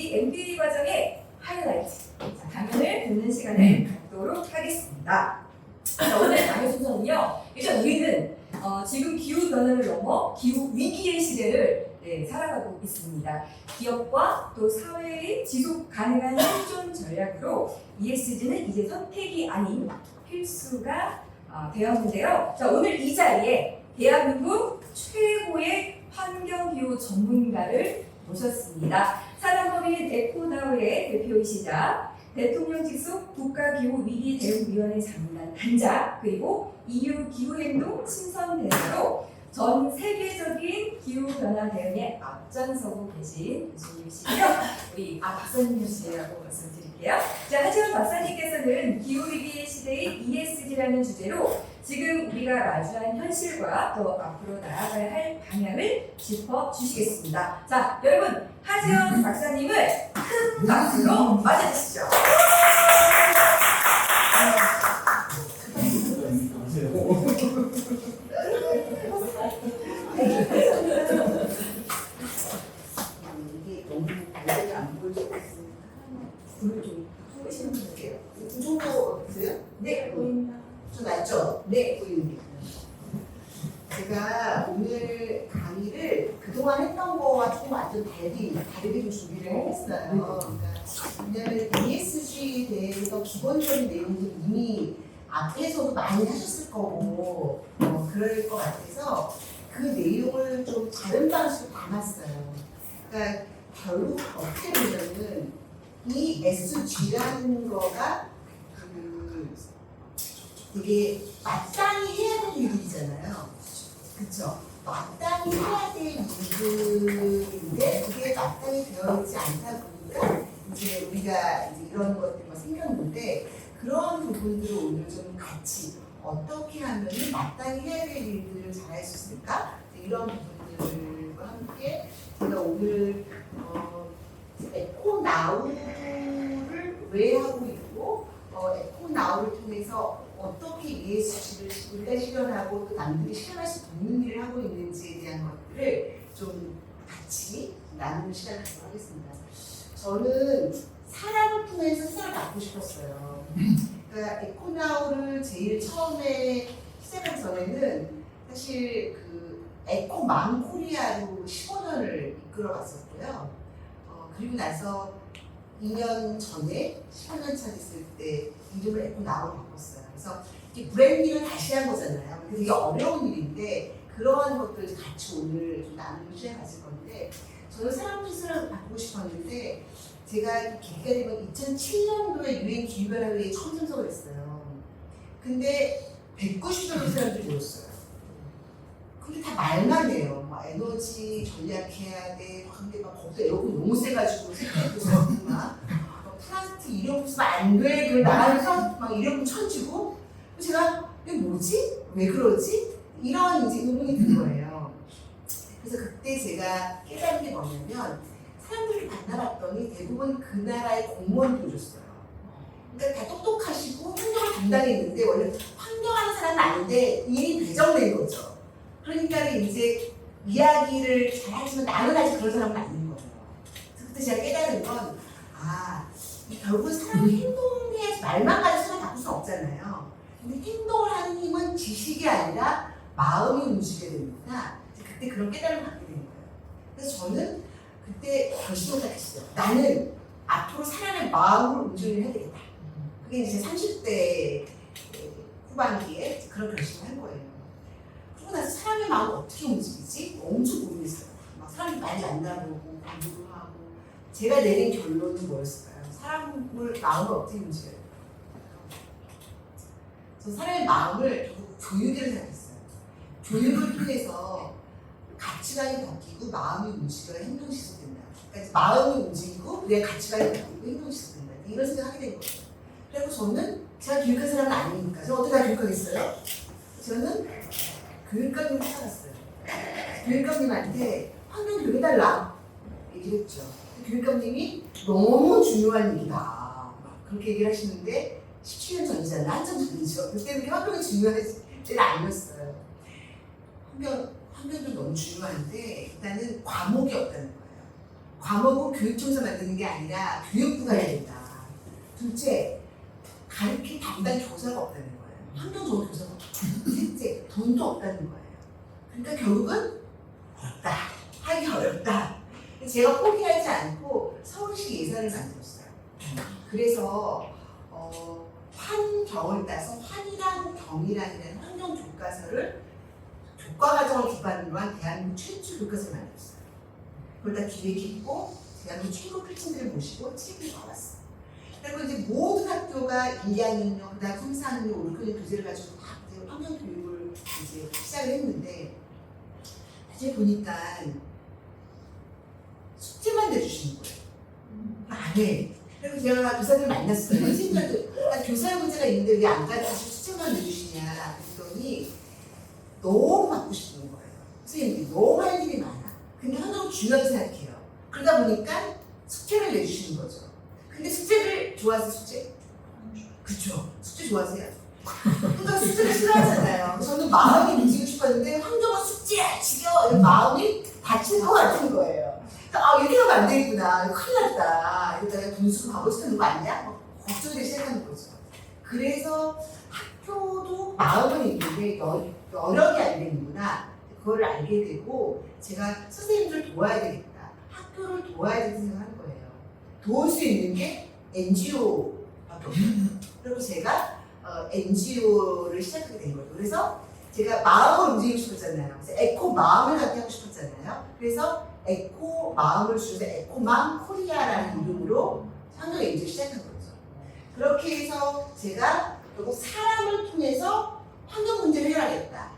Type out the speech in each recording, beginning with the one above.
이 MBA 과정의 하이라이트, 강연을 듣는 시간을 갖도록 하겠습니다. 자, 오늘 강연 순서는요. 일단 우리는 지금 기후 변화를 넘어 기후 위기의 시대를 살아가고 있습니다. 기업과 또 사회의 지속 가능한 생존 전략으로 ESG는 이제 선택이 아닌 필수가 되었는데요. 자, 오늘 이 자리에 대한민국 최고의 환경기후 전문가를 모셨습니다. 사단법인 에코나우의 대표이시자 대통령 직속 국가기후위기대응위원회 장관 단장, 그리고 EU 기후행동 친선대사로 전 세계적인 기후변화 대응에 앞장서고 계신 교수님이시고요. 우리 박사님이시라고 말씀드릴게요. 자, 하지만 박사님께서는 기후위기 시대의 ESG라는 주제로 지금 우리가 마주한 현실과 또 앞으로 나아가야 할 방향을 짚어주시겠습니다. 자, 여러분, 하지원 박사님을 큰 박수로 맞아주시죠. 이게 너무 발색이 안 보여서 불을 좀 끄시면 될게요. 이 정도 어떠세요? 네, 보입니다. 좀 낫죠? 네, 보입니다. 제가 오늘 강의를 그동안 했던 거와 조금 완전 다르게 좀 준비를 했어요. 그러니까 왜냐하면 ESG에 대해서 기본적인 내용들 이미 앞에서도 많이 하셨을 거고 그럴 것 같아서 그 내용을 좀 다른 방식으로 담았어요. 그러니까 결국 어떻게 보면은 이 ESG라는 거가 되게 마땅히 해야 될 일이잖아요. 그쵸? 마땅히 해야 될 일들인데 그게 마땅히 되어 있지 않다 보니까 이제 우리가 이제 이런 것들이 생겼는데 그런 부분들을 오늘 좀 같이 어떻게 하면 마땅히 해야 될 일들을 잘 할 수 있을까? 이런 부분들과 함께 제가 오늘 에코나우를 왜 하고 있고 에코나우를 통해서 어떻게 ESG를 우리가 실현하고 또 남들이 실현할 수 있는 일을 하고 있는지에 대한 것들을 좀 같이 나누는 시간을 갖도록 하겠습니다. 저는 사람을 통해서 세상을 바꾸고 싶었어요. 그러니까 에코나우를 제일 처음에 시작하기 전에는 사실 그 에코맘 코리아로 15년을 이끌어갔었고요. 그리고 나서 2년 전에 15년 차 됐을 때 이름을 에코나우로 바꿨어요. 그래서 이게 브랜딩을 다시 한 거잖아요. 근데 되게 어려운 일인데 그러한 것들을 같이 오늘 좀 나누는 시간을 가질 건데 저는 사람들 스스로 바꾸고 싶었는데 제가 계기가 되면 2007년도에 유엔 기후변화회의에 처음 참석을 했어요. 근데 190여 사람들이 모였어요. 근데 다 말만 해요. 막 에너지 전략해야 돼. 근데 막 거기서 에어컨 너무 세가지고 세계에서 막 플라스틱 일회용 쓰면 안 돼. 그걸 나가면서 막 일회용 쳐지고 제가 이게 뭐지? 왜 그러지? 이런 이제 의문이 든 거예요. 그래서 그때 제가 깨달은 게 뭐냐면 사람들을 만나봤더니 대부분 그 나라의 공무원들이었어요. 그러니까 다 똑똑하시고 환경을 담당했는데 원래 환경하는 사람은 아닌데 일이 배정된 거죠. 그러니까 이제 이야기를 잘 하지만 나는 아직 그런 사람은 아닌 거예요. 그때 제가 깨달은 건 결국 사람이 행동해야지 말만 가지고 사람 바꿀 수 없잖아요. 근데 행동을 하는 힘은 지식이 아니라 마음이 움직여야 됩니다. 그때 그런 깨달음을 갖게 된 거예요. 그래서 저는 그때 결심을 딱 했어요. 나는 앞으로 사람의 마음을 움직이게 해야 되겠다. 그게 이제 30대 후반기에 그런 결심을 한 거예요. 그러고 나서 사람의 마음을 어떻게 움직이지? 엄청 고민했어요. 막 사람이 많이 만나보고 공부도 하고 제가 내린 결론은 뭐였을까요? 사람을 마음을 어떻게 움직여야 될까요? 저 사람의 마음을 결국 교육을 생각했어요. 교육을 통해서 가치관이 바뀌고 마음이 움직여야 행동이 시작된다. 그러니까 마음이 움직이고 그래야 가치관이 바뀌고 행동이 시작된다. 이런 생각을 하게 된 거예요. 그래서 저는 제가 교육한 사람은 아니니까 제가 어떻게 다 교육하겠어요? 저는 교육감님을 찾아갔어요. 교육감님한테 환경 교육해달라 얘기를 했죠. 교육감님이 너무 중요한 일이다. 막 그렇게 얘기를 하시는데 17년 전이잖아요. 한참 전이죠. 그때는 환경이 중요한 때는 아니었어요. 환경도 너무 중요한데 일단은 과목이 없다는 거예요. 과목은 교육청에서 만드는 게 아니라 교육부가 해야 된다. 둘째, 가르칠 담당 교사가 없다는 거예요. 환경적으로 교사가 없다. 셋째, 돈도 없다는 거예요. 그러니까 결국은 어렵다. 하기 어렵다. 제가 포기하지 않고 서울시 예산을 만들었어요. 그래서 환경을 따서 환이랑 경이랑이라는 환경 교과서를 교과과정을 기반으로 한 대한민국 최초 교과서를 만들었어요. 그걸 다 기획했고 대한민국 최고 필진들을 모시고 책을 써왔어요. 그리고 이제 모든 학교가 1, 2학년요, 그 다음 3, 4학년요, 5, 6학년 교재를 가지고 다 환경 교육을 이제 시작을 했는데 이제 보니까 숙제만 내주시는 거예요. 안 해. 그리고 제가 교사들 만났어요. 선생님한테 교사의 문제가 있는데 왜 안 가르치고 숙제만 내주시냐 그랬더니 너무 받고 싶은 거예요. 선생님이 너무 할 일이 많아. 근데 환경을 중요하게 생각해요. 그러다 보니까 숙제를 내주시는 거죠. 근데 숙제를 좋아하세요, 숙제? 그쵸. 숙제 좋아하세요? 그러니까 숙제를 싫어하잖아요. 저는 마음이 움직이고 싶었는데 환경은 숙제야, 지겨워. 이런 마음이 다칠 것 같은 거예요. 아, 이렇게 하면 안 되겠구나. 큰일 났다. 이러다가 돈 쓰고 바보짓 하는 거 아니야? 걱정이 시작하는 거죠. 그래서 학교도 마음은 있는데 여력이 안 되는구나. 그걸 알게 되고 제가 선생님들 도와야 되겠다. 학교를 도와야 되는 생각을 한 거예요. 도울 수 있는 게 NGO밖에 없어요. 그리고 제가 NGO를 시작하게 된 거예요. 그래서 제가 마음을 움직이고 싶었잖아요. 그래서 에코 마음을 갖게 하고 싶었잖아요. 그래서 에코 마음을 줄여서 에코맘 코리아라는 이름으로 환경 NGO를 시작한 거죠. 그렇게 해서 제가 결국 사람을 통해서 환경 문제를 해결하겠다.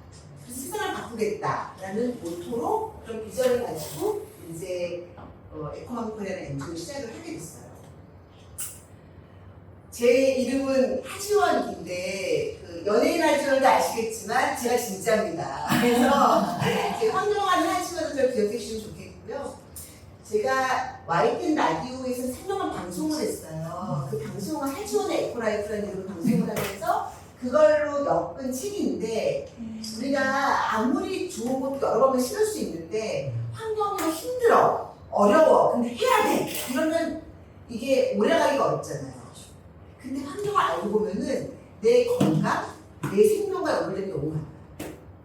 그래서 세상을 바꾸겠다라는 모토로 그런 비전을 가지고 이제 에코맘 코리아라는 NGO를 시작을 하게 됐어요. 제 이름은 하지원인데 그 연예인 하지원도 아시겠지만 제가 진짜입니다. 그래서 제 환경하는 하지원을 좀 기억해 주시면 좋겠고요. 제가 YTN 라디오에서 생명한 방송을 했어요. 그 방송은 하지원의 에코라이프라는 이름으로 방송을 하면서 그걸로 엮은 책인데 우리가 아무리 좋은 것도 여러 번 실을 수 있는데 환경이 힘들어, 어려워, 근데 해야 돼. 이러면 이게 오래가기가 어렵잖아요. 근데 환경을 알고 보면은 내 건강, 내 생명과 연결된 게 너무 많아요.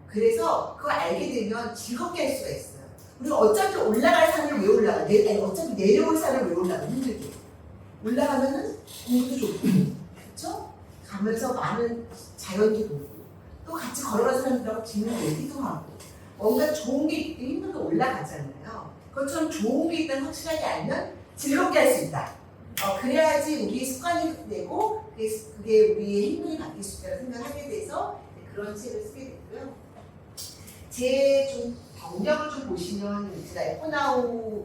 그래서 그걸 알게 되면 즐겁게 할 수가 있어요. 우리가 어차피 올라갈 산을 왜 올라가? 어차피 내려올 산을 왜 올라가? 힘들게. 올라가면은 공기도 좋고, 그쵸? 가면서 많은 자연도 보고, 또 같이 걸어가는 사람들하고 재밌는 얘기도 하고, 뭔가 좋은 게 있기 힘들게 올라가잖아요. 그것처럼 좋은 게 있다는 확실하게 알면 즐겁게 할 수 있다. 그래야지 우리 습관이 되고 그게 우리의 행동이 바뀔 수 있다는 생각을 하게 돼서 그런 책을 쓰게 됐고요. 제 좀 경력을 좀 보시면 제가 에코나우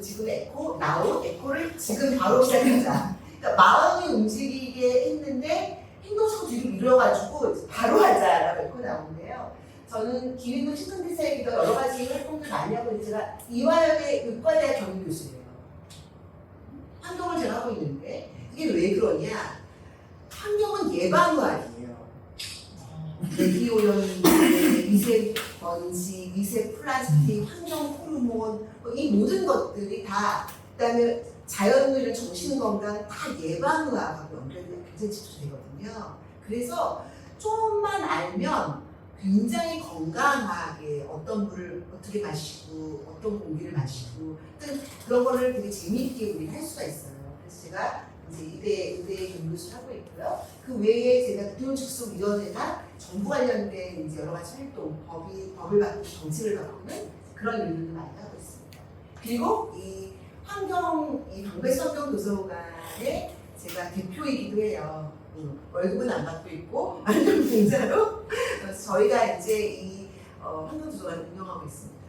지금 에코를 지금 바로 시작하자. 그러니까 마음이 움직이게 했는데 행동성을 뒤로 밀어가지고 바로 하자라고 에코나우인데요. 저는 기획도 신선대사이기도 여러 가지 활동들 많이 하고 있는데 제가 이화여대 의과대학 경영교수예요. 환경을 제가 하고 있는데 그게 왜 그러냐? 환경은 예방의학이에요. 대기오염, 미세먼지, 미세 플라스틱, 환경 호르몬 이 모든 것들이 다 그다음에 자연의 정신건강 다 예방의학하고 연결되는 굉장히 집중되거든요. 그래서 조금만 알면 굉장히 건강하게 어떤 물을 어떻게 마시고 어떤 공기를 마시고 그런 거를 되게 재미있게 우리가 할 수가 있어요. 그래서 제가 이제 의대 연구소를 하고 있고요. 그 외에 제가 교육직속위원회나 정부 관련된 이제 여러 가지 활동, 법을 바꾸고 정책을 바꾸는 그런 일들도 많이 하고 있습니다. 그리고 이 방배수 환경도서관의 제가 대표이기도 해요. 월급은 안 받고 있고 완전 공짜로 저희가 이제 이 환경도서관을 운영하고 있습니다.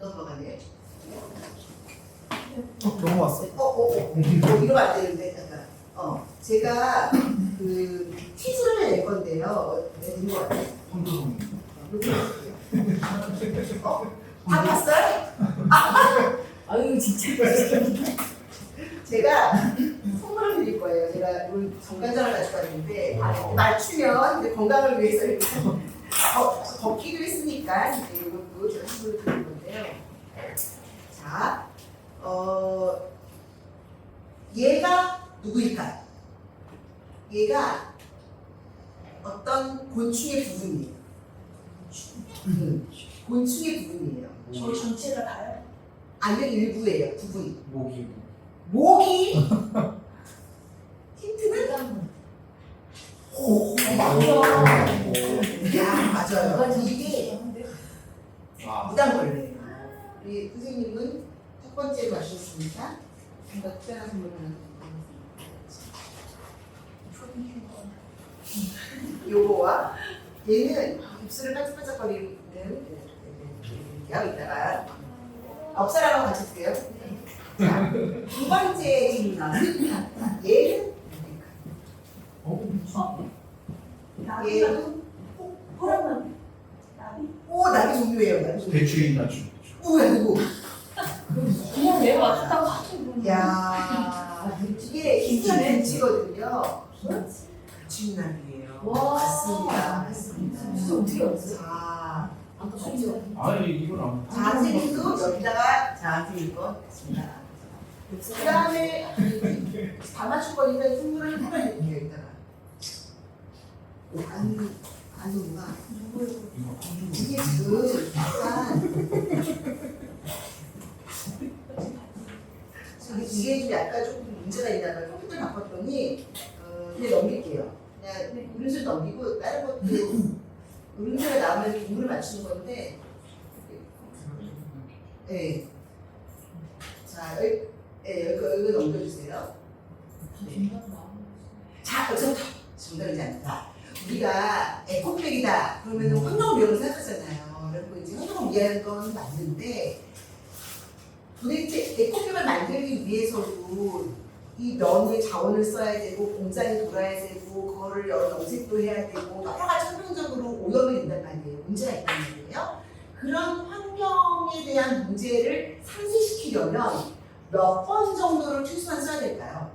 넘어가네. 너무 왔어. 이러면 안 되는데 잠깐. 제가 그 퀴즈를 낼 건데요. 낸 거 같아요. 다 봤어요? 아유 진짜. 제가 선물을 드릴 거예요. 제가 오늘 정관장을 가지고 왔는데 맞추면 이제 건강을 위해서 이렇게 벗기도 했으니까 이제 이것도 가지고 제가 선물을 드릴 건데요. 자, 얘가 누구일까요? 얘가 어떤 곤충의 부분이에요. 곤충의 부분이에요. 저 전체가 다요? 아니면 일부예요. 부분. 모기. 모기. 힌트는 오, 야 맞아요. 이게 아, 무당벌레예요. 우리 선생님은 첫 번째로 맞추셨습니다. 뭔가 특별한 선물 하나 드리겠습니다. 요거와 얘는 입술을 반짝반짝거리는 이따가 업사라고 같이 쓰세요. 자, 두 번째 질문. 얘는 얘는 호랑나비. 나비. 오 나비 종류예요. 나비 종류. 대추인 나주. 오 누구? 그냥 내가 맞췄다고 하긴 야 이게 비슷한 벤치거든요. 배추나비예요. 와. 맞습니다. 맞습니다. 진짜 어떻게 알았어요? 자, 아까 진짜. 아니 이건 안. 자 선생님도 여기다가 자한테 이거 했습니다. 그 다음에 다 맞출 거니까 선물을 뽑아줄게요. 이따가. 아니구나. 이게 그 약간 이게 좀 약간 조금 문제가 있나 봐요. 컴퓨터 바꿨더니 그냥 넘길게요. 그냥 음료수 넘기고 다른 것도 음료수가 나오면 공부를 맞추는 건데 네. 자, 여기 넘겨주세요. 자, 여기서부터 정답이지 않다. 우리가 에코백이다 그러면 환경을 위해서 생각하잖아요. 그리고 이제 환경을 위한 건 맞는데 도대체 에코백을 만들기 위해서도 이 면의 자원을 써야 되고 공장이 돌아야 되고 그거를 여러 염색도 해야 되고 여러 가지 환경적으로 오염이 된단 말이에요. 문제가 있단 말이에요. 그런 환경에 대한 문제를 상쇄시키려면 몇 번 정도를 최소한 써야 될까요?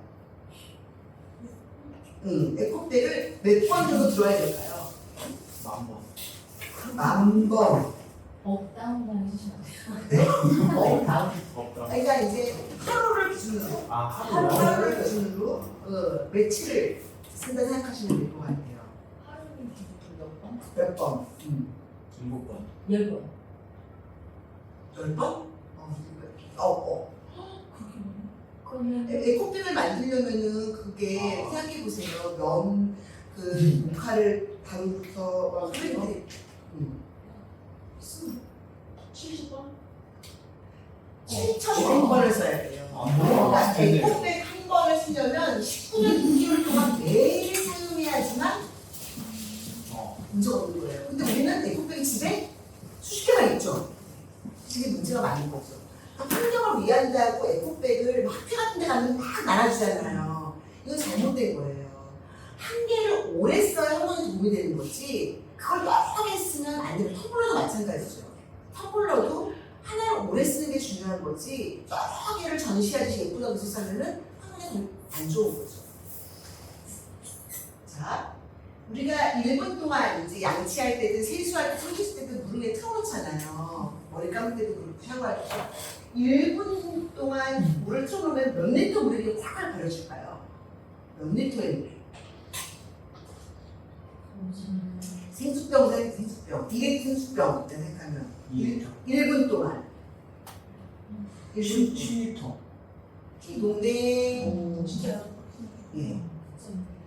에코백을 몇 번 정도 들어야 될까요? 10,000번. 10,000번. 다운만 해주시면 안 네? 돼요? 다운. 없다. 그러니까 이제 하루를 기준으로 아, 하루를 기준으로 며칠을 쓴다 생각하시면 될 것 같아요. 하루는 기준 몇 번? 몇 번? 7번. 10번. 10번? 그러면 에코백을 만들려면은 그게 생각해보세요. 면, 그 목화를 다루부터 소리들이 70번? 7,100번을 써야 돼요. 안 보여. 그러니까 에코백 한 번을 쓰려면 19년 6개월 동안 매일 사용해야지만 문제가 없는 거예요. 근데 우리는 에코백이 집에 수십 개가 있죠. 이게 문제가 많은 거죠. 환경을 위한다고 에코백을 학교 같은 데 가면 막 나눠주잖아요. 이건 잘못된 거예요. 한 개를 오래 써야 환경에 도움이 되는 거지 그걸 여러 개 쓰면 안 돼요. 텀블러도 마찬가지죠. 텀블러도 하나를 오래 쓰는 게 중요한 거지 여러 개를 전시하듯이 예쁘다고 해서 쓰면은 환경에 안 좋은 거죠. 자, 우리가 1분 동안 이제 양치할 때든 세수할 때, 손 씻을 때도 물을 틀어놓잖아요. 머리 감을 때도 그렇고 샤워할 때도 1분 동안 물을 틀어놓으면 몇 리터 물이 꽉 버려질까요? 몇 리터의 물? 생수병, 생수병. 2리터 생수병 일단 생각하면 1분 동안 1분 7리터. 동네 진짜. 예.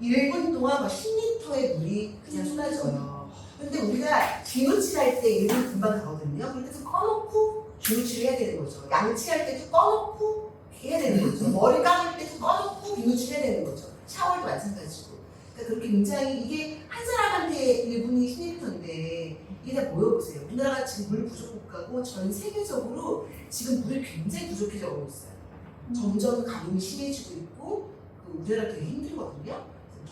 1분 동안 막 10리터의 물이 그냥 쏟아져요. 근데 우리가 비누칠할 때 1분 금방 가거든요. 그래서 꺼놓고 비누칠을 해야 되는 거죠. 양치할 때도 꺼놓고 해야 되는 거죠. 머리 감을 때도 꺼놓고 비누칠 해야 되는 거죠. 샤워도 마찬가지고. 그러니까 그렇게 굉장히 이게 한 사람한테 1분이 10리터인데 이게 다 모여보세요. 우리나라가 지금 물 부족 국가고 전 세계적으로 지금 물이 굉장히 부족해져 오고 있어요. 점점 가뭄이 심해지고 있고 우리나라 되게 힘들거든요.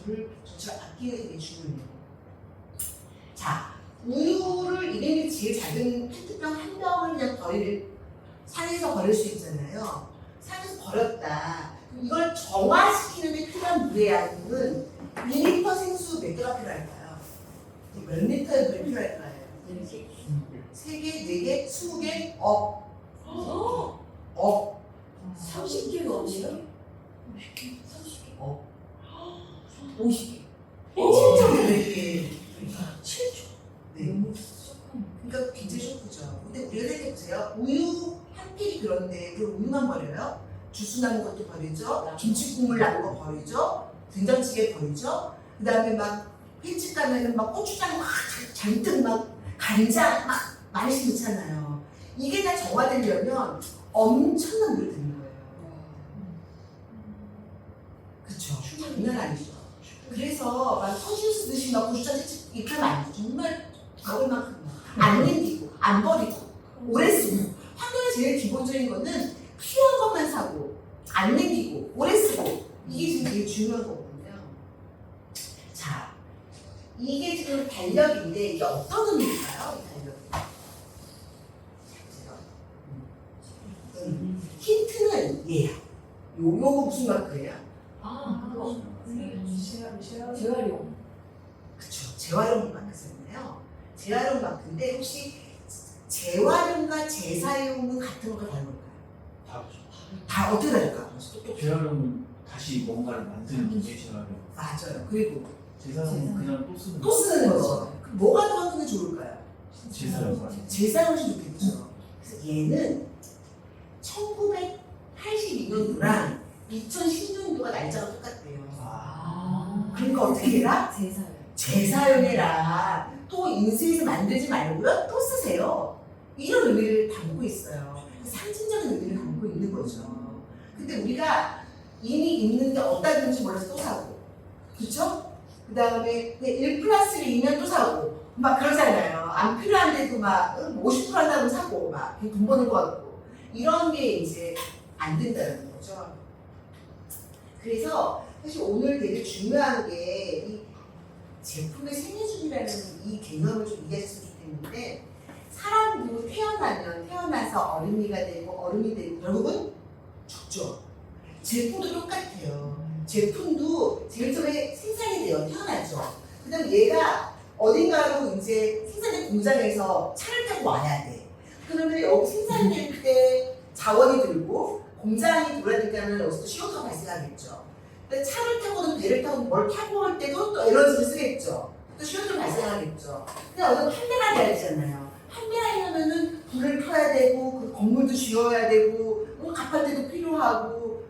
물을 전체를 아끼는 게 되게 중요해요. 자, 우유를 200ml 제일 작은 페트병 한 병을 그냥 산에서 버릴 수 있잖아요. 산에서 버렸다. 그럼 이걸 정화시키는 데 필요한 물의 양은 1리터 생수 몇 개가 필요할까요? 몇 리터의 물이 필요할까요? 3개, 4개, 20개, 억. 억. 30개 넘어요? 30개. 억. 50개. 7,500개. 7조. 네. 너무 쇼크네. 그러니까 굉장히 쇼크죠. 근데 우리가 생각해보세요. 우유 한 필이 그런데 그 우유만 버려요? 주스 남은 것도 버리죠. 김치 국물 남은 거 버리죠. 된장찌개 버리죠. 그 다음에 막 횟집 가면은 막 고추장 막 잔뜩 막 간장 막 많이 넣잖아요. 이게 다 정화되려면 엄청난 노력이 되는 거예요. 그쵸? 장난 아니죠. 그래서 막 터질 쓰듯이 막 고추장 채찍 이렇게 하면 안 돼. 정말 먹을 만큼 안 남기고 안 버리고 오래 쓰고 환경의 제일 기본적인 거는 필요한 것만 사고 안 남기고 오래 쓰고 이게 지금 제일 중요한 거거든요. 자, 이게 지금 달력인데 이게 어떤 의미일까요? 이 달력. 힌트는 얘야. 요거 무슨 마크예요? 아, 그거. 재활용. 그쵸. 재활용 마크 썼네요. 재활용 마크인데 혹시 재활용과 재사용은 같은 건가 다른 건가요? 다르죠. 다 어떻게 다를까? 재활용은 다시 뭔가를 만드는 게 재활용. 맞아요. 그리고 재사용은 그냥 또 쓰는 또 쓰는 거죠. 그럼 뭐가 더 하는 게 좋을까요? 재사용. 재사용이 좋겠죠. 그래서 얘는 1982년도랑 2010년도가 날짜가 똑같대요. 그러니까 어떻게 해라? 재사용해라. 또 인쇄해서 만들지 말고요. 또 쓰세요. 이런 의미를 담고 있어요. 상징적인 의미를 담고 있는 거죠. 근데 우리가 이미 있는 게 없다든지 몰라서 또 사고. 그쵸? 그 다음에 1+1이면 또 사고. 막 그러잖아요. 안 필요한데도 막 50% 한다고 사고 막 돈 버는 거 같고. 이런 게 이제 안 된다는 거죠. 그래서 사실 오늘 되게 중요한 게 이 제품의 생애주기라는 이 개념을 좀 이해했으면 좋겠는데 사람도 태어나서 어른이가 되고 어른이 되고 결국은 죽죠. 제품도 똑같아요. 제품도 제일 처음에 생산이 돼요. 태어나죠. 그 다음에 얘가 어딘가로 이제 생산된 공장에서 차를 타고 와야 돼. 그러면 여기 생산될 때 자원이 들고 공장이 돌아다니면 여기서 CO2가 발생하겠죠. 차를 타고는 배를 타고 뭘 타고 올 때도 또 에너지를 쓰겠죠. 또 CO2가 발생하겠죠. 근데 어떤 판매가 돼야 되잖아요. 판매하려면은 불을 켜야 되고 그 건물도 지어야 되고 갑할 때도 필요하고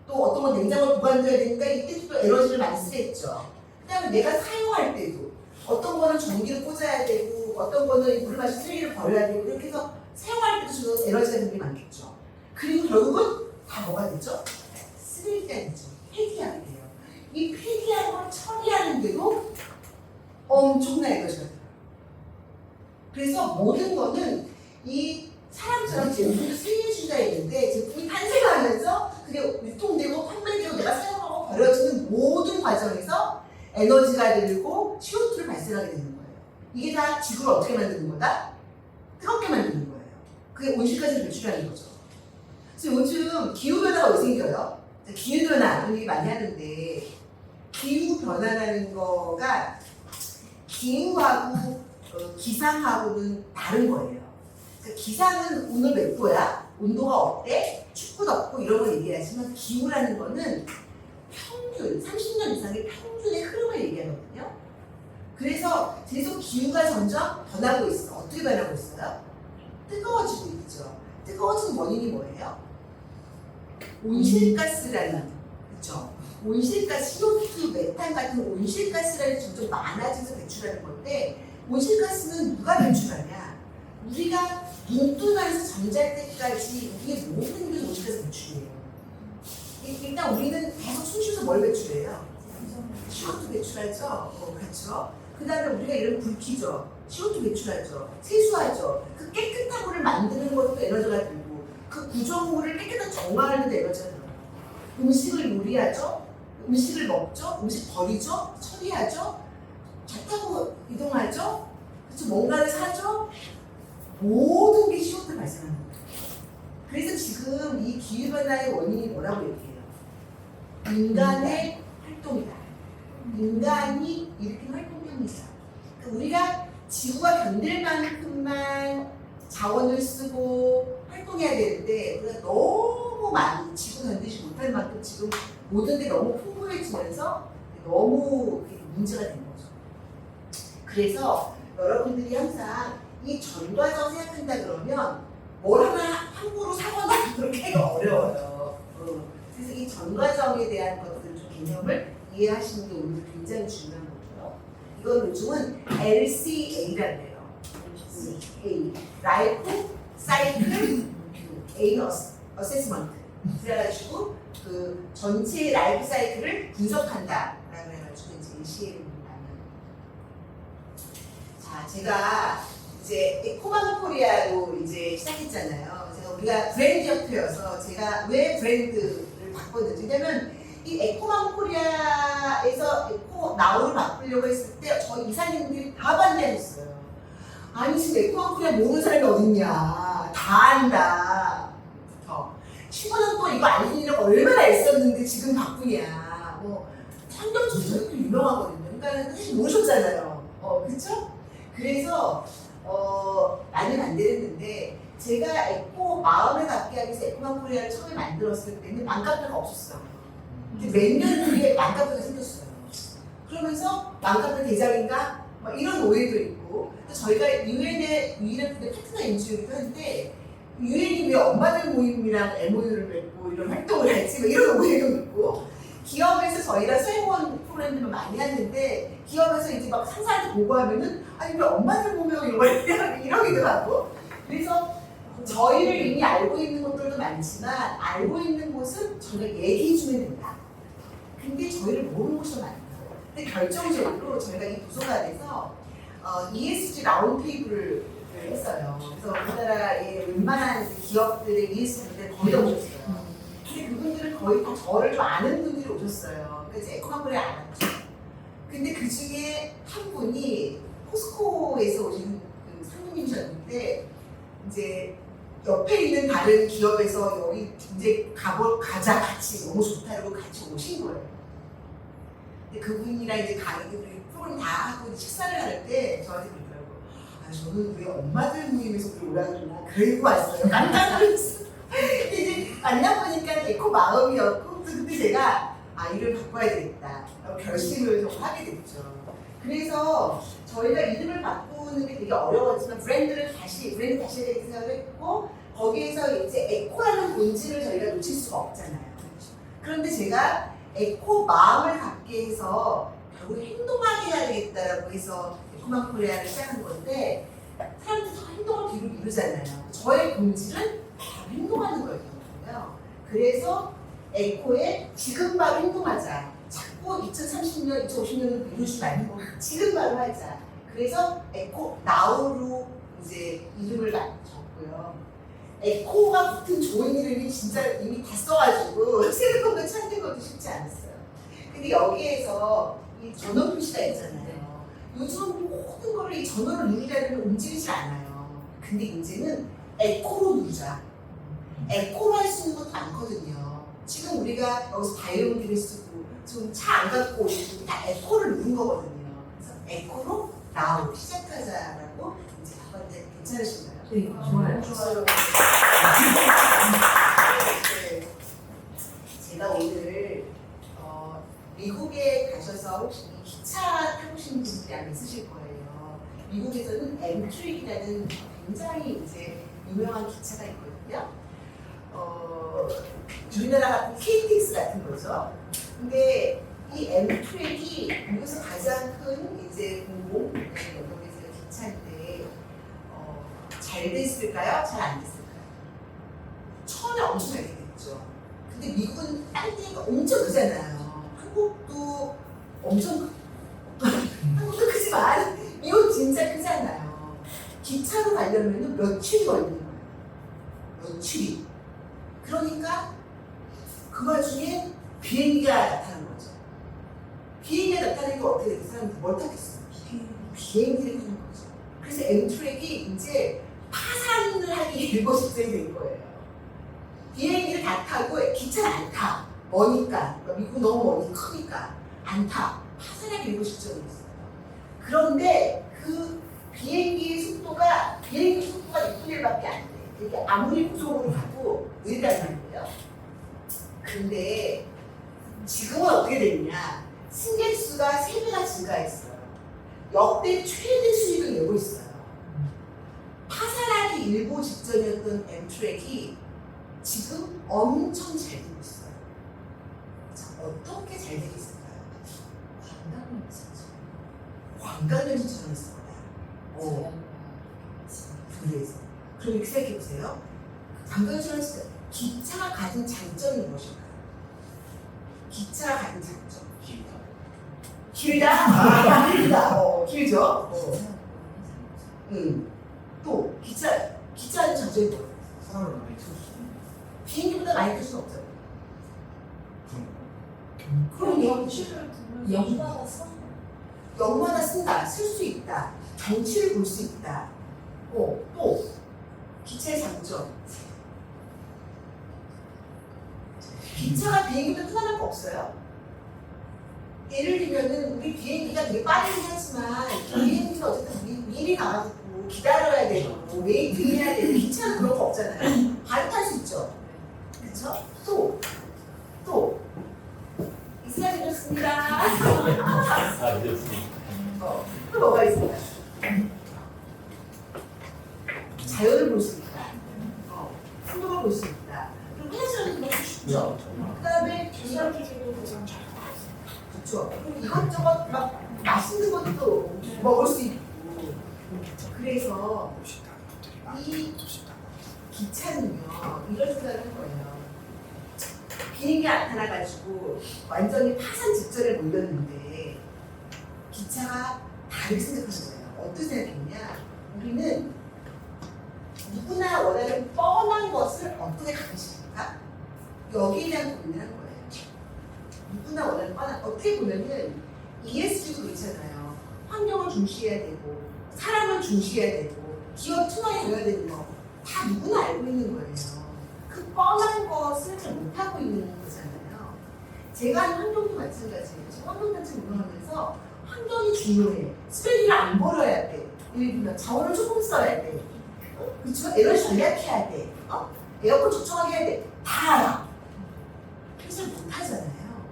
또 어떤 건 냉장고에 보관돼야 되니까 이때도 또 에너지를 많이 쓰겠죠. 그다음에 내가 사용할 때도 어떤 거는 전기를 꽂아야 되고 어떤 거는 물을 마시 쓰레기를 버려야 되고 이렇게 해서 사용할 때도 주로 에너지가 굉장히 많겠죠. 그리고 결국은 다 뭐가 되죠? 쓰레기가 되죠. 폐기하게 돼요. 이 폐기한 걸 처리하는데도 엄청난 에너지가 들어요. 그래서 모든 거는 이 사람처럼 제품도 생애주기가 있는데 제품이 탄생하면서 그게 유통되고 판매되고 내가 사용하고 버려지는 모든 과정에서 에너지가 들고 CO2를 발생하게 되는 거예요. 이게 다 지구를 어떻게 만드는 거다? 뜨겁게 만드는 거예요. 그게 온실가스를 배출하는 거죠. 그래서 요즘 기후변화가 왜 생겨요? 기후변화 이런 얘기 많이 하는데 기후변화라는 거가 기후하고 기상하고는 다른 거예요. 그러니까 기상은 오늘 몇 도야? 온도가 어때? 춥고 덥고 이런 걸 얘기하지만 기후라는 거는 평균, 30년 이상의 평균의 흐름을 얘기하거든요. 그래서 계속 기후가 점점 변하고 있어. 어떻게 변하고 있어요? 뜨거워지고 있죠. 뜨거워지는 원인이 뭐예요? 온실가스라는, 그렇죠? 온실가스, CO2, 메탄 같은 온실가스라는 점점 많아지면서 배출하는 건데 온실가스는 누가 배출하냐? 우리가 눈뜨면서 잠잘 때까지 우리의 모든 게 온실가스 배출이에요. 일단 우리는 계속 숨 쉬면서 뭘 배출해요? CO2 배출하죠? 그렇죠? 그 다음에 우리가 이런 불 켜죠? CO2 배출하죠? 세수하죠? 그 깨끗한 물을 만드는 것도 에너지가 들고 그 구조물을 깨끗한 정화하는 데 에너지가 들어요. 음식을 요리하죠? 음식을 먹죠? 음식 버리죠? 처리하죠? 차 타고 이동하죠? 그래서 뭔가를 사죠? 모든 게 CO2를 발생하는 거예요. 그래서 지금 이 기후변화의 원인이 뭐라고 얘기해요? 인간의 활동이다. 인간이 일으킨 활동입니다. 그러니까 우리가 지구가 견딜 만큼만 자원을 쓰고 활동해야 되는데 우리가 너무 많이 지구 견디지 못할 만큼 지금 모든 게 너무 풍부해지면서 너무 문제가 된 거죠. 그래서 여러분들이 항상 이 전과정 생각한다 그러면 뭘 하나 함부로 사거나 그렇게 하기가 어려워요. 그래서 이 전과정에 대한 것들 좀 개념을 이해하시는 게 오늘 굉장히 중요한 거고요. 이건 요즘은 LCA라고 해요. LCA, 라이프 사이클 어세스먼트. 그래가지고 그 전체 라이프 사이클을 분석한다라고 해가지고 이제 LCA를 보면. 자, 제가 이제 에코마그 코리아로 이제 시작했잖아요. 제가 우리가 브랜드 협회여서 제가 왜 브랜드를 바꿨는지, 왜냐면 이 에코마그 코리아에서 에코 나우를 바꾸려고 했을 때 저희 이사님들이 다 반대하셨어요. 아니 지금 에코마그 코리아 모르는 사람이 어딨냐, 다 안다. 15년 동안 이거 알리려고 얼마나 애썼는데 지금 바꾸냐. 뭐 환경적으로 저희도 유명하거든요. 그러니까 사실 모르셨잖아요. 그렇죠? 그래서 많이 반대했는데 제가 에코 마음을 갖게 하기 위해서 에코마그 코리아를 처음에 만들었을 때는 맘카페가 없었어요. 근데 몇 년 뒤에 맘카페가 생겼어요. 그러면서 맘카페 대장인가? 막 이런 오해도 있고, 또 저희가 유엔의 파트너 인수이기도 한데 유엔이 왜 엄마들 모임이랑 MOU를 맺고 이런 활동을 할지 뭐 이런 오해도 있고, 기업에서 저희가 수행원 프로그램들을 많이 하는데 기업에서 이제 막 상사한테 보고하면은 아니 왜 엄마들 모명 이런 거 이러기도 하고, 그래서 저희를 이미 알고 있는 것들도 많지만 알고 있는 곳은 저희가 얘기해주면 된다. 근데 저희를 모르는 곳이 많아요. 근데 결정적으로 저희가 이 도서관에서 ESG 라운드 테이블을 했어요. 그래서 우리나라의 웬만한 기업들의 ESG들 거의 다 오셨어요. 근데 그분들은 거의 다 저를 좀 아는 분들이 오셨어요. 그래서 에코마그 코리아 알았죠. 근데 그 중에 한 분이 포스코에서 오신 그 상무님이셨는데, 이제 옆에 있는 다른 기업에서 여기 이제 가자 같이 너무 좋다고 같이 오신 거예요. 근데 그분이랑 이제 프로그램 다 하고 식사를 할 때 저한테 그러더라고요. 아, 저는 왜 엄마들 모임에서 그걸 올라가나 그러고 왔어요. 깜짝 놀랐어요. 근데 이제 만나보니까 에코 마음이었고, 그때 제가 이름을 바꿔야 되겠다 결심을 좀 하게 됐죠. 그래서 저희가 이름을 바꾸는 게 되게 어려웠지만 브랜드 다시 해야 되겠다 생각을 했고, 거기에서 이제 에코라는 본질을 저희가 놓칠 수가 없잖아요. 그런데 제가 에코 마음을 갖게 해서 결국 행동하게 해야 되겠다라고 해서 에코마그 코리아를 시작한 건데, 사람들이 다 행동을 뒤로 미루잖아요. 저의 본질은 바로 행동하는 거였거든요. 그래서 에코에 지금 바로 행동하자. 자꾸 2030년, 2050년을 미루지 말고 지금 바로 하자. 그래서 에코 나우로 이제 이름을 줬고요. 에코가 붙은 좋은 이름이 진짜 이미 다 써가지고 새로운 걸 찾는 것도 쉽지 않았어요. 근데 여기에서 이 전원 표시가 있잖아요. 요즘 모든 거를 이 전원을 누르려면 움직이지 않아요. 근데 이제는 에코로 누르자. 에코로 할 수 있는 것도 많거든요. 지금 우리가 여기서 바이오기를 쓰고 지금 차 안 갖고 오시고 다 에코를 누른 거거든요. 그래서 에코로 나우 시작하자라고 이제 바꿨는데 괜찮으신가요? 네, 좋아요. 좋아요. 네. 제가 오늘 미국에 가셔서 혹시 기차 타보신 분들이 아마 있으실 거예요. 미국에서는 엠트릭이라는 굉장히 이제 유명한 기차가 있거든요. 우리나라 같은 KTX 같은 거죠. 근데 이 엠트릭이 미국에서 가장 큰 이제 공공 연동에서 기차인데 잘 됐을까요? 잘 안 됐을까요? 처음에 엄청 잘 됐죠. 근데 미국은 땅덩이가 엄청 크잖아요. 한국도 엄청 한국도 크지만 미국 진짜 크잖아요. 기차로 가려면 며칠이 걸리는 거예요. 며칠이. 그러니까 그 와중에 비행기가 나타난 거죠. 비행기가 나타나니까 어떻게 됐어요? 사람들이 뭘 탔겠어요? 비행기를 타는 거죠. 그래서 엠트랙이 이제 파산을 하기 일보 직전이 된 거예요. 비행기를 다 타고 기차를 안 타. 머니까. 미국 너무 머니 크니까 안 타. 파산하기 일보 직전이 됐어요. 그런데 그 비행기 속도가 6분의1밖에 안 돼. 이게 아무리 고속으로 가도 느리단 말이에요. 근데 지금은 어떻게 됐냐? 승객수가 3배가 증가했어요. 역대 최대 수익을 내고 있어요. 파산하기 일보 직전이었던 엠트랙이 지금 엄청 잘 되고 있어요. 자, 어떻게 잘 되겠을까요? 관광이 있었죠. 관광을 추천했을 거야. 그래서 그럼 이렇게 생각해 보세요. 관광을 추천했을 때 기차가 가진 장점이 무엇일까요? 기차가 가진 장점. 길다. 길다. 길죠. 또 기차의 장점이 뭐예요? 사람을 많이 태울 수 있는 비행기보다 많이 탈 수는 없잖아요. 그런 그럼 경치를 영화가 써. 영마다 쓴다, 쓸 수 있다, 경치를 볼 수 있다. 또 기차의 장점. 기차가 비행기보다 편안한 거 없어요? 예를 들면은 우리 비행기가 되게 빠르긴 하지만 비행기가 어쨌든 미리 나가고 기다려야 되고 웨이팅 해야 되고 기차는 그런 거 없잖아요. 바로 탈 수 있죠. 그렇죠? 또 이스라엘이었습니다. 아, 이제 또 뭐가 있을까? 자연을 볼 수 있다. 풍경을 볼 수 있다. 그리고 해수욕도 너무 쉽죠. 그다음에 그렇죠. 그리고 이것저것 막 맛있는 것도 먹을 수 있고. 그래서 이 기차는요 이런 생각을 한 거예요. 비행기 나타나가지고 완전히 파산 직전에 몰렸는데 기차가 다르게 생각하는 거예요. 어떻게 생각했냐? 우리는 누구나 원하는 뻔한 것을 어떻게 가능시킬까? 여기에 대한 고민을 한 거예요. 누구나 원하는 뻔한, 어떻게 보면은 ESG도 그렇잖아요. 환경을 중시해야 되고 사람을 중시해야 되고 기업 투명이 되어야 되는 거 다 누구나 알고 있는 거예요. 그 뻔한 것을 잘 못하고 있는 거잖아요. 제가 하는 환경도 마찬가지예요. 제가 환경단체 운영하면서 환경이 중요해. 쓰레기를 안 버려야 돼. 예를 들면 자원을 조금 써야 돼. 그렇죠? 에너지 절약해야 돼. 에어컨 조청하게 해야 돼. 다 알아. 그래서 잘 못하잖아요.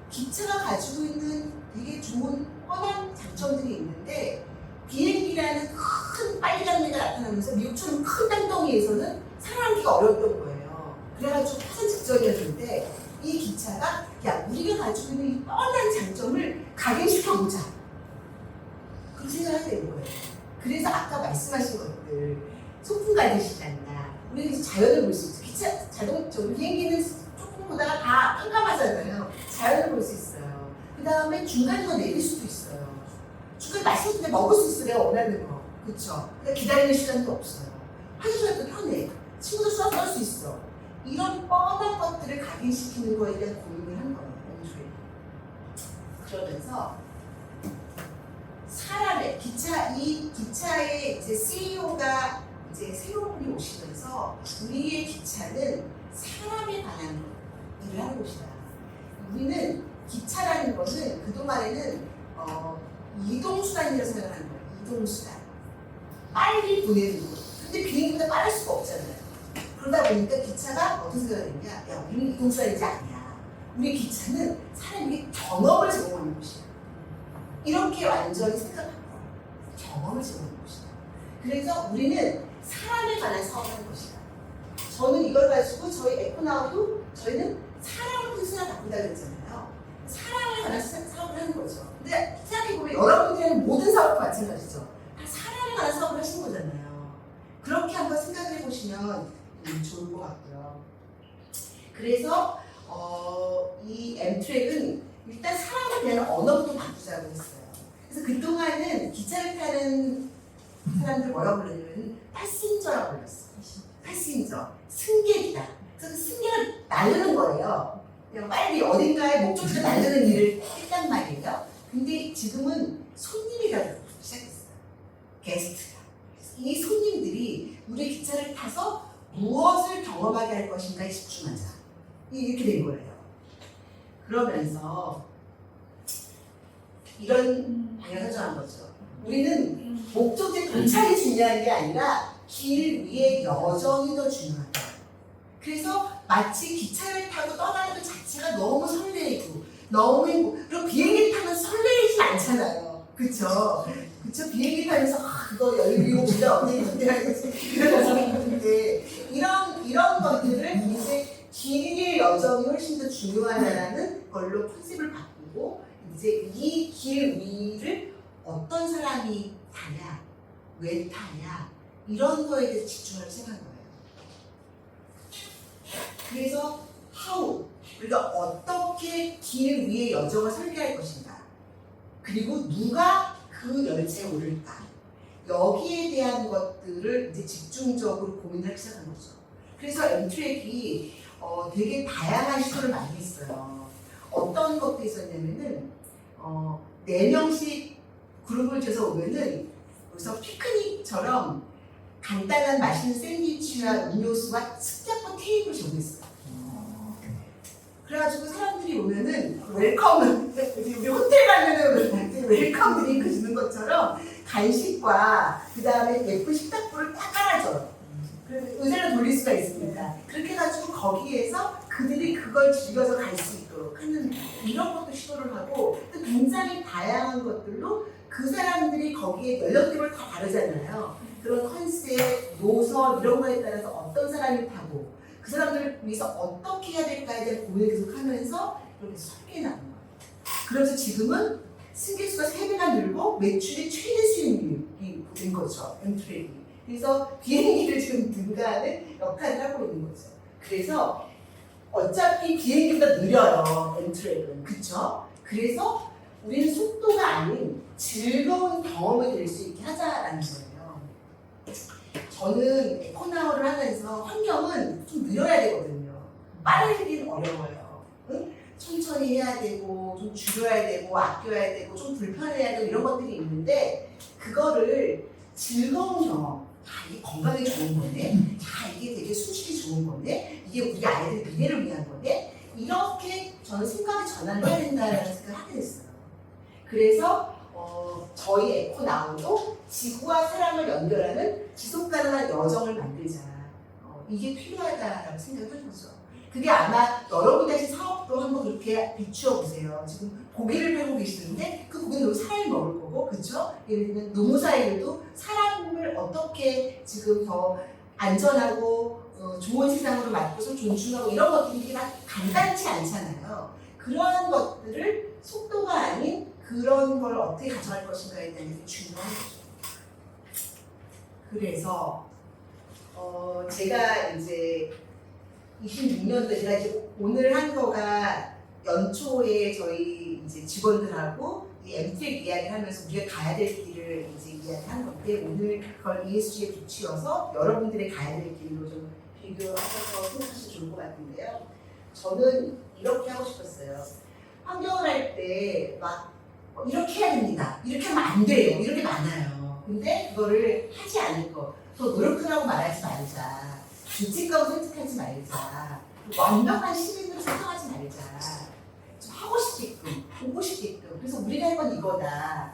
기차가 가지고 있는 되게 좋은 뻔한 장점들이 있는데 비행기라는 큰 빨간매가 나타나면서 미국처럼 큰 땅덩이에서는 살아남기가 어려웠던 거예요. 그래가지고 파산 직전이었는데 이 기차가 야 우리가 가지고 있는 이 뻔한 장점을 각인시켜보자. 그렇게 생각하게 되는 거예요. 그래서 아까 말씀하신 것들 소풍 가듯이 않나. 우리는 이제 자연을 볼 수 있죠. 비행기는 조금 보다가 다 깜깜하잖아요. 자연을 볼 수 있어요. 그 다음에 중간에 내릴 수도 있어요. 중간에 맛있는 데 먹을 수 있어요. 내가 원하는 거. 그쵸? 그러니까 기다리는 시간도 없어요. 화장실 가도 편해. 친구들 수업 할 수 있어. 이런 뻔한 것들을 각인시키는 거에 대한 고민을 한 거예요. 그러면서 사람의 기차의 이제 CEO가 이제 새로운 분이 오시면서 우리의 기차는 사람에 관한 일을 하는 곳이다. 우리는 기차라는 것은 그동안에는 이동수단이라고 생각하는 거예요. 이동수단. 빨리 보내는 거. 근데 비행기보다 빠를 수가 없잖아요. 그러다 보니까 기차가 어떤 생각을 했냐? 야, 우리는 이동수단이지 아니야. 우리 기차는 사람에게 경험을 제공하는 곳이야. 이렇게 완전히 생각한 거예요. 경험을 제공하는 곳이다. 그래서 우리는 사람에 관한 사업을 하는 것이다. 저는 이걸 가지고 저희 에코나우도 저희는 사람을 세상을 바꾼다 그랬잖아요. 사람에 관한 사업을 하는 거죠. 근데 생각해보면 여러분들은 모든 사업과 마찬가지죠. 다 사람에 관한 사업을 하신 거잖아요. 그렇게 한번 생각해 보시면 좋을 것 같고요. 그래서 이 엠트랙은 일단 사람에 대한 언어부터 바꾸자고 했어요. 그래서 그동안은 기차를 타는 사람들 뭐라고 부르냐면 패신저라고 불렀어요. 패신저, 승객이다. 그래서 그 승객을 나르는 거예요. 그냥 빨리 어딘가에 목적지를 나르는 일을 했단 말이에요. 근데 지금은 손님이라고 시작했어요. 게스트가. 이 손님들이 우리 기차를 타서 무엇을 경험하게 할 것인가에 집중하자. 이렇게 된 거예요. 그러면서 이런 방향을 정한 거죠. 우리는 목적지 도착이 중요한 게 아니라 길 위의 여정이 더 중요하다. 그래서 마치 기차를 타고 떠나는 것 자체가 너무 설레이고 너무 행복. 그리고 비행기 타면 설레이지 않잖아요. 그쵸? 그쵸? 비행기 타면서 그거 열리고 진짜 언제 기대하겠지 이러는데 이런 것들을 이제 길의 여정이 훨씬 더 중요하다라는 걸로 컨셉을 바꾸고 이제 이 길 위를 어떤 사람이 타냐, 왜 타냐 이런 거에 대해서 집중을 시작한 거예요. 그래서 how 우리가 어떻게 길 위의 여정을 설계할 것인가 그리고 누가 그 열차에 오를까 여기에 대한 것들을 이제 집중적으로 고민을 시작한 거죠. 그래서 엠트랙이 되게 다양한 시도를 많이 했어요. 어떤 것도 있었냐면은 4명씩 그룹을 줘서 오면은 여기서 피크닉처럼 간단한 맛있는 샌드위치와 음료수와 숙제권 테이블을 정했어요. 그래가지고 사람들이 오면은 웰컴 우리 호텔 가면은 웰컴 드링크 주는 것처럼 간식과 그 다음에 예쁜 식탁보를 딱 깔아줘요. 그래서 의자를 돌릴 수가 있습니다. 그렇게 해가지고 거기에서 그들이 그걸 즐겨서 갈 수 있도록 하는 이런 것도 시도를 하고 또 굉장히 다양한 것들로 그 사람들이 거기에 연령대가 다 다르잖아요. 그런 컨셉, 노선 이런 거에 따라서 어떤 사람이 타고 그 사람들을 위해서 어떻게 해야 될까에 대한 고민을 계속 하면서 이렇게 설계해 나간 거예요. 그래서 지금은 승객수가 3배가 늘고 매출이 최대 수익률이 된 거죠. 엠트랙이. 그래서 비행기를 지금 능가하는 역할을 하고 있는 거죠. 그래서 어차피 비행기보다 느려요. 엠트랙은. 그쵸? 그래서 우리는 속도가 아닌 즐거운 경험이 될 수 있게 하자라는 거예요. 저는 에코나우를 하면서 환경은 좀 늘려야 되거든요. 빠르긴 어려워요. 응? 천천히 해야 되고 좀 줄여야 되고 아껴야 되고 좀 불편해야 되고 이런 것들이 있는데 그거를 즐거운 경험 이게 건강에 좋은 건데 이게 되게 수식이 좋은 건데 이게 우리 아이들 미래를 위한 건데 이렇게 저는 생각의 전환을 해야 된다는 생각을 하게 됐어요. 그래서 저희 에코나우도 지구와 사람을 연결하는 지속가능한 여정을 만들자. 이게 필요하다라고 생각을 해보죠. 그게 아마 여러분이 하신 사업도 한번 그렇게 비추어 보세요. 지금 고기를 팔고 계시는데 그 고기는 사람이 먹을 거고, 그렇죠? 예를 들면 노무사일도 사람을 어떻게 지금 더 안전하고 좋은 세상으로 만들어서 존중하고 이런 것들이 다 간단치 않잖아요. 그러한 것들을 속도가 아닌 그런 걸 어떻게 가져갈 것인가에 대한 게 중요한 거죠. 그래서 제가 이제 26년도에 제가 이제 오늘 한 거가 연초에 저희 이제 직원들하고 이 엠트랙 이야기를 하면서 우리가 가야 될 길을 이제 이야기한 건데 오늘 그걸 ESG에 비추어서 여러분들의 가야 될 길로 좀 비교하셔서 생각하시면 좋을 것 같은데요. 저는 이렇게 하고 싶었어요. 환경을 할 때 막 이렇게 해야 됩니다. 이렇게 하면 안 돼요. 이렇게 많아요. 근데 그거를 하지 않을 거. 더 노력하라고 말하지 말자. 규칙하고 선택하지 말자. 완벽한 시민으로 생각하지 말자. 좀 하고 싶게끔, 보고 싶게끔. 그래서 우리가 할 건 이거다.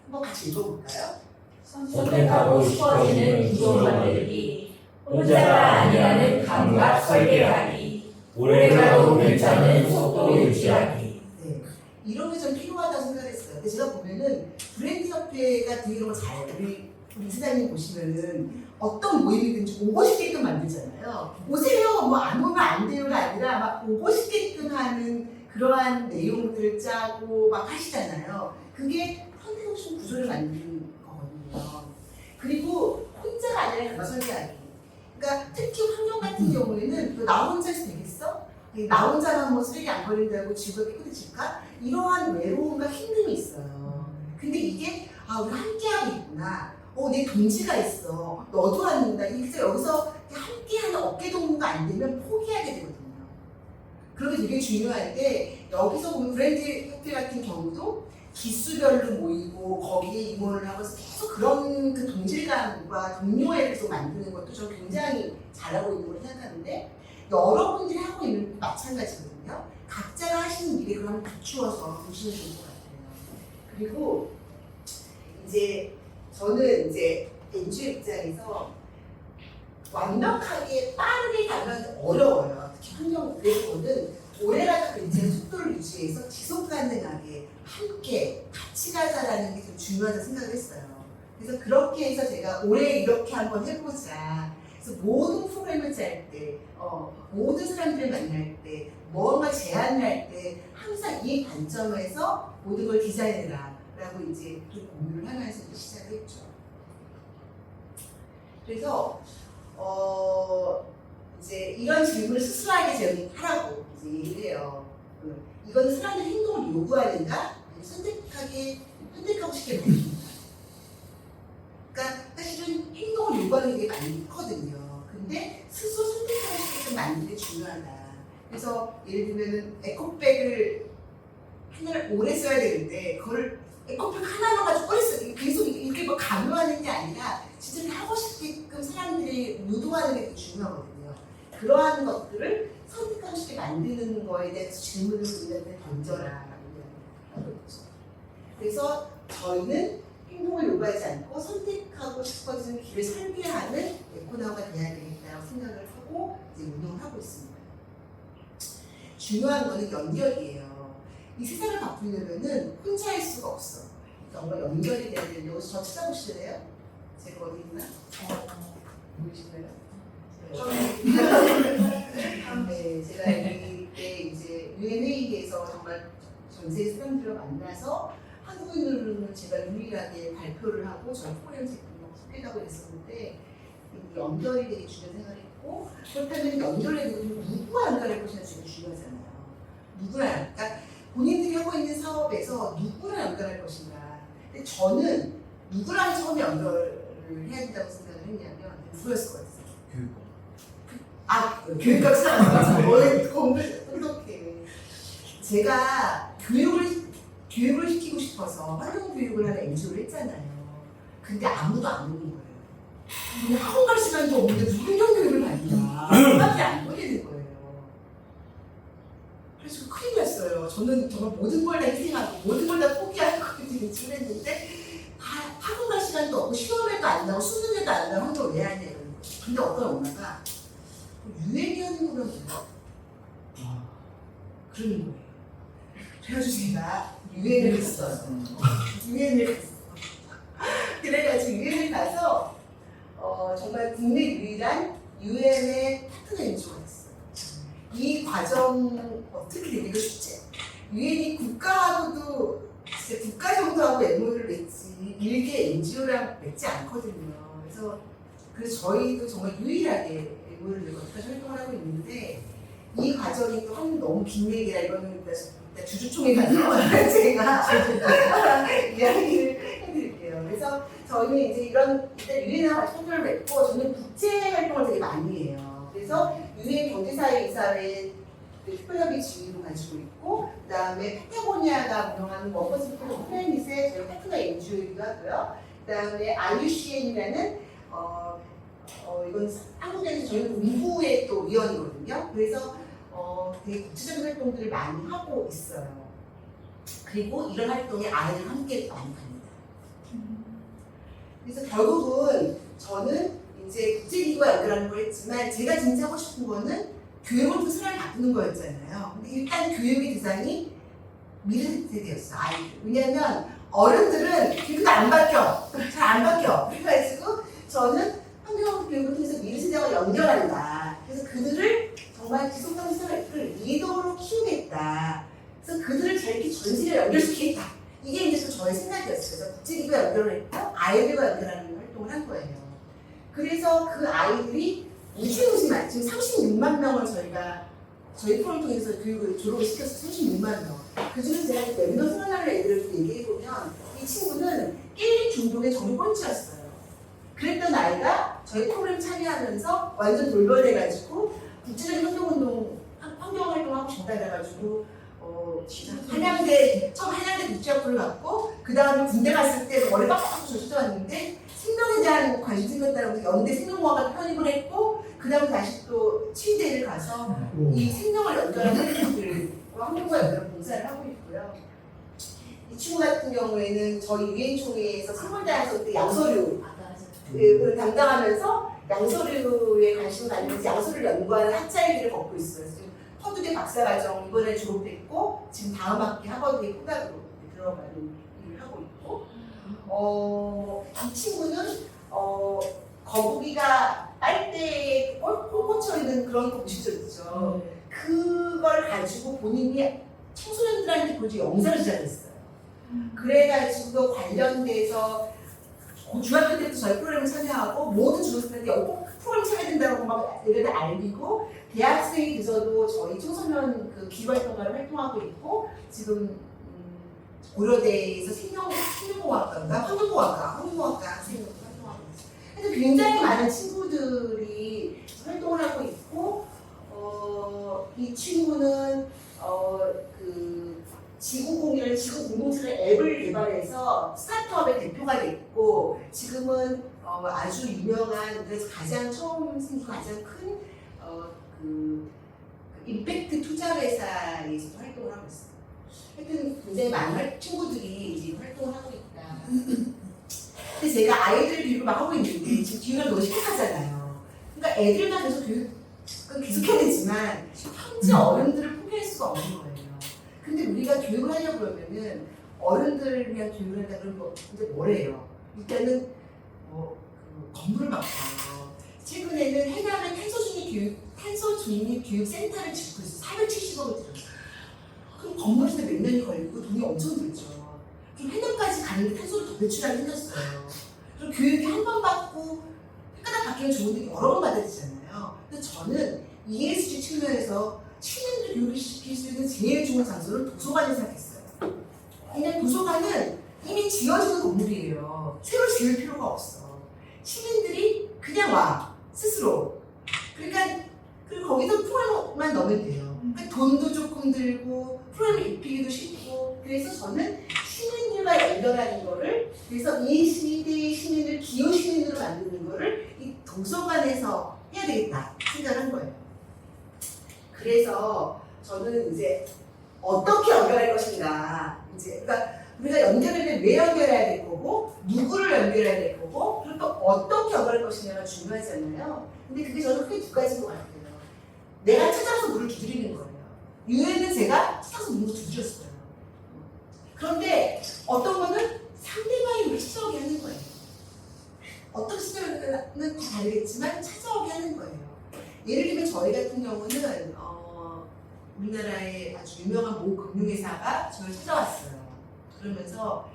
한번 같이 읽어볼까요? 선택하고 싶어지는 구조 만들기, 혼자가 아니라는 감각 설계하기, 오래 가도 괜찮은 속도 유지하기. 네, 이런 게 좀 필요하다고 생각했어요. 근데 제가 보면은 브랜드 협회가 되게 이런 거 잘해요. 우리 이사장님 보시면은 어떤 모임이든지 오고 싶게끔 만들잖아요. 오세요, 뭐 안 오면 안 돼요가 아니라 막 오고 싶게끔 하는 그러한 내용들을 짜고 막 하시잖아요. 그게 컨텐츠 구조를 만드는 거거든요. 그리고 혼자가 아니라 감각 설계하기. 그러니까 특히 환경 같은 경우에는 나 혼자 해서 되겠어? 나 혼자만 뭐 쓰레기 안 버린다고 지구가 깨끗해질까? 이러한 외로움과 힘듦이 있어요. 근데 이게 우리 함께하고 있구나. 내 동지가 있어. 너도 한다. 그래서 여기서 함께하는 어깨동무가 안 되면 포기하게 되거든요. 그런 게 되게 중요한데 여기서 보면 브랜드 협회 같은 경우도 기수별로 모이고 거기에 임원을 하면서 계속 그런 그 동질감과 동료애를 계속 만드는 것도 저 굉장히 잘하고 있는 걸 생각하는데 여러분들이 하고 있는 것도 마찬가지거든요. 각자가 하시는 일에 그럼 비추어서 보시면 좋을 것 같아요. 그리고 이제 저는 이제 NGO 입장에서 완벽하게 빠르게 가면 어려워요. 특히 환경 그래서는 오래가는 굉장히 속도를 유지해서 지속 가능하게 함께 같이 가자라는 게 좀 중요하다고 생각을 했어요. 그래서 그렇게 해서 제가 올해 이렇게 한번 해보자. 그래서 모든 프로그램을 짤 때, 모든 사람들을 만날 때, 뭔가 제안을 할 때 항상 이 관점에서 모든 걸 디자인해라라고 이제 좀 공유를 하면서 시작을 했죠. 그래서 이제 이런 질문을 스스로에게 제가 하라고 이제 얘기를 해요. 이건 사람의 행동을 요구하는가? 선택하고 싶게 만든다. 그러니까 사실은 행동을 요구하는 게 많거든요. 근데 스스로 선택하고 싶게 만드는 게 중요하다. 그래서 예를 들면은 에코백을 하나를 오래 써야 되는데 그걸 에코백 하나만 가지고 오래 써 계속 이렇게 뭐 강요하는 게 아니라 진짜 하고 싶게끔 사람들이 유도하는 게 중요하거든요. 그러한 것들을 선택하고 싶게 만드는 거에 대해서 질문을 우리한테 던져라라고 하고 있죠. 그래서 저희는 행동을 요구하지 않고 선택하고 싶어지는 길을 설계하는 에코나우가 돼야 되겠다고 생각을 하고 이제 운동을 하고 있습니다. 중요한 거는 연결이에요. 이 세상을 바꾸려면은 혼자 할 수가 없어. 뭔가 연결이 돼야 되는데 혹시 저 찾아보실래요? 제가 어디 있나? 보이시나요? 네, 제가 이때 이제 유엔 회의에서 정말 전 세계 사람들을 만나서 한국인으로는 제가 유일하게 발표를 하고 저희 프로그램 제품을 소개하고 있었는데 연결이 되게 중요한 생각을 했고 그렇다면 연결의 누구와 연결할 것이냐 되게 중요하잖아요. 누구랑 그러니까 본인들이 하고 있는 사업에서 누구랑 연결할 것인가. 근데 저는 누구랑 처음에 연결을 해야 된다고 생각을 했냐면 누구였을 것 같아요. 교육학 사람 공부를 똑똑해. 제가 교육을 시키고 싶어서 활동 교육을 하는 NGO를 했잖아요. 근데 아무도 안 오는 거예요. 근데 학원 갈 시간도 없는데 무슨 환경 교육을 받냐. 밖에 안 보이는 거예요. 그래서 큰일 났어요. 저는 정말 모든 걸 다 희생하고 모든 걸 다 포기하고 지금 했는데 학원 갈 시간도 없고 시험에도 안 나고 수능에도 안 나고 환경을 왜 하냐 이러는 거예요. 근데 어떤 엄마가 유엔이 하는 거면 뭐야? 그러는 거예요. 그래가지고 제가 유엔을 갔어요. 그래가지고 유엔을 가서 정말 국내 유일한 유엔의 파트너 NGO가 됐어요. 이 과정 어떻게 되기가 쉽지? 유엔이 국가하고도 진짜 국가 정도하고 MOU를 맺지 일개 NGO랑 맺지 않거든요. 그래서 저희도 정말 유일하게 MOU를 맺고 활동을 하고 있는데 이 과정이 또 너무 긴 얘기라 이거는 주주총회 가서 제가 이야기를 해드릴게요. 그래서 저희는 이제 이런 유엔하고 같이 협력을 맺고 저는 국제 활동을 되게 많이 해요. 그래서 유엔 경제사회이사회 특별협의 지위로 가지고 있고 그 다음에 파타고니아가 운영하는 워커스 플래닛의 저희 파트너 NGO이기도 하고요. 그 다음에 IUCN이라는 이건 한국에서 저희는 공부의 또 위원이거든요. 그래서 되게 국제적인 활동들을 많이 하고 있어요. 그리고 이런 활동에 아이들 함께 많이 갑니다. 그래서 결국은 저는 이제 국제기구와 연결하는 걸 했지만 제가 진짜 하고 싶은 거는 교육을 통해 사람을 바꾸는 거였잖아요. 근데 일단 교육의 대상이 미래 세대였어, 아이들. 왜냐하면 어른들은 교육도 안 바뀌어. 잘 안 바뀌어. 그래가지고 저는 환경 교육을 통해서 미래 세대와 연결한다. 그래서 그들을 정말 지속적인 생활을 리더로 키우겠다. 그래서 그들을 잘 이렇게 전시에 연결시키겠다. 이게 이제 또 저의 생각이었어요. 그래서 국제기구와 연결을 했고 아이들과 연결하는 활동을 한 거예요. 그래서 그 아이들이 무시무시만 지금 36만 명을 저희 프로를 통해서 교육을 졸업을 시켰어요. 36만 명. 그중에 제가 몇몇 생활하는 애들을 얘기해보면 이 친구는 게임 중독의 정말 꼴찌였어요. 그랬던 아이가 저희 프로그램 참여하면서 완전 돌변해가지고 국제적인 환경활동하고 싶다 해가지고 처음 한양대 국제학부를 갔고 그 다음에 군대 갔을 때 머리 빡빡 젖혀왔는데 생명에 대한 관심이 생겼다고 해서 연대 생명공학과 편입을 했고 그 다음에 다시 또 치대를 가서 이 생명을 연결하는 활동들과 환경과 연결 봉사를 하고 있고요. 이 친구 같은 경우에는 저희 유엔총회에서 선물대학교 때 양서류 맞아. 를 담당하면서 양서류에 관심을 가지면서 양서류를 연구하는 학자의 길을 걷고 있어요. 지금 퍼두대 박사과정 이번에 졸업했고 지금 다음 학기 학원에 후각으로 들어가는 일을 하고 있고 이 친구는 거북이가 빨대에 꼴 꽂혀 있는 그런 거 보신 적 있죠? 그걸 가지고 본인이 청소년들한테 보여준 영상을 제작했어요. 그래가지고 관련돼서 중학교 때부터 저희 프로그램을 참여하고 모든 중학생들이 꼭 프로그램 참여해야 된다고 막 얘네들 알리고 대학생이 돼서도 저희 청소년 그 기후활동가를 활동하고 있고 지금 고려대에서 생명공학과인가 환경공학과 학생으로 활동하고 있어요. 그래서 굉장히 많은 친구들이 활동을 하고 있고 이 친구는 그 지구공이라는 지구 공동체의 앱을 개발해서 스타트업의 대표가 됐고 지금은 아주 유명한 그래서 가장 처음 생긴 가장 큰 그 임팩트 투자 회사에서도 활동을 하고 있어요. 하여튼 굉장히 많은 친구들이 이제 활동을 하고 있다. 근데 제가 아이들 교육을 막 하고 있는데 지금 교육을 너무 심각하잖아요. 그러니까 애들만 계속 교육을 계속해야 되지만 현재 어른들을 포기할 수가 없는 거예요. 근데 우리가 교육을 하려고 그러면은 어른들을 위한 교육을 한다 그러면 근데 뭐래요? 일단은 그 건물을 바꿔요. 최근에는 해남에 탄소중립교육센터를 짓고 있어요. 470억을 들여서. 그럼 건물에서 몇 년이 걸리고 돈이 엄청 들죠. 그럼 해남까지 가는데 탄소를 더 배출하게 생겼어요. 그럼 교육이 한 번 받고 헷가닥 바뀌면 좋은데 여러 번 받아야 되잖아요. 근데 저는 ESG 측면에서 시민들 교육을 시킬 수 있는 제일 좋은 장소를 도서관을 생각했어요. 왜냐면 도서관은 이미 지어지는 건물이에요. 새로 지을 필요가 없어. 시민들이 그냥 와 스스로. 그러니까 그리고 거기서 프로그램만 넣으면 돼요. 그러니까 돈도 조금 들고 프로그램을 입히기도 쉽고 그래서 저는 시민들과 연결하는 거를 그래서 이 시대의 시민을 기호 시민으로 만드는 거를 이 도서관에서 해야 되겠다 생각을 한 거예요. 그래서 저는 이제 어떻게 연결할 것인가 이제 그러니까 우리가 연결하려면 왜 연결해야 될 거고 누구를 연결해야 될 거고 그리고 또 어떻게 연결할 것이냐가 중요하잖아요. 근데 그게 저는 크게 두 가지인 것 같아요. 내가 찾아서 물을 두드리는 거예요. 유엔은 제가 찾아서 물을 두드렸어요. 그런데 어떤 거는 상대방이 우리를 찾아오게 하는 거예요. 어떤 시절은 다 다르겠지만 찾아오게 하는 거예요. 예를 들면 저희 같은 경우는 우리나라의 아주 유명한 모 금융회사가 저를 찾아왔어요. 그러면서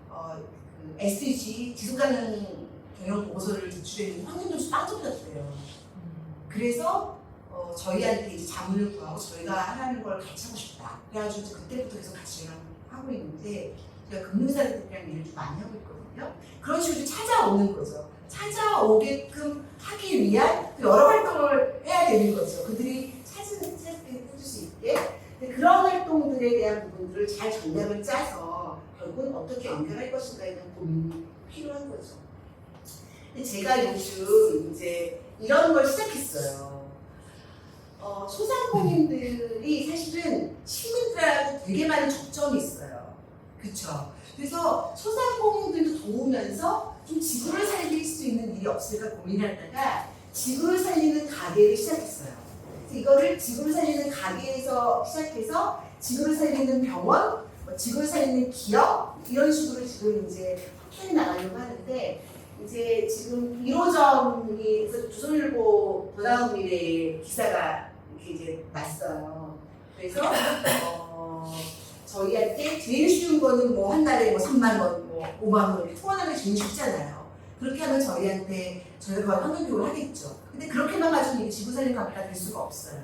그 SDG 지속가능 경영 보고서를 제출했는데 환경점수 빵점 받았대요. 그래서 저희한테 이제 자문을 구하고 저희가 하는 걸 같이 하고 싶다. 그래가지고 그때부터 계속 같이 하고 있는데 제가 금융사들이랑 일을 좀 많이 하고 있거든요. 그런 식으로 찾아오는 거죠. 찾아오게끔 하기 위한 여러 활동을 해야 되는 거죠. 그들이 해줄 수 있게. 근데 그런 활동들에 대한 부분들을 잘 전략을 짜서 결국은 어떻게 연결할 것인가에 대한 고민이 필요한 거죠. 근데 제가 요즘 이제 이런 걸 시작했어요. 소상공인들이 사실은 시민들하고 되게 많은 접점이 있어요. 그쵸? 그래서 소상공인들도 도우면서 좀 지구를 살릴 수 있는 일이 없을까 고민하다가 지구를 살리는 가게를 시작했어요. 그래서 이거를 지구를 살리는 가게에서 시작해서 지구를 살리는 병원, 지구를 살리는 기업 이런 식으로 지금 이제 확장해 나가려고 하는데 이제 지금 1호점이 조선일보 보다운 미래 기사가 이렇게 이제 났어요. 그래서 저희한테 제일 쉬운 거는 뭐 한 달에 뭐 3만 원, 뭐 5만 원 후원하는 게 제일 쉽잖아요. 그렇게 하면 저희가 거의 환경교육을 하겠죠. 근데 그렇게만 가지고 지구 살림 가게가 될 수가 없어요.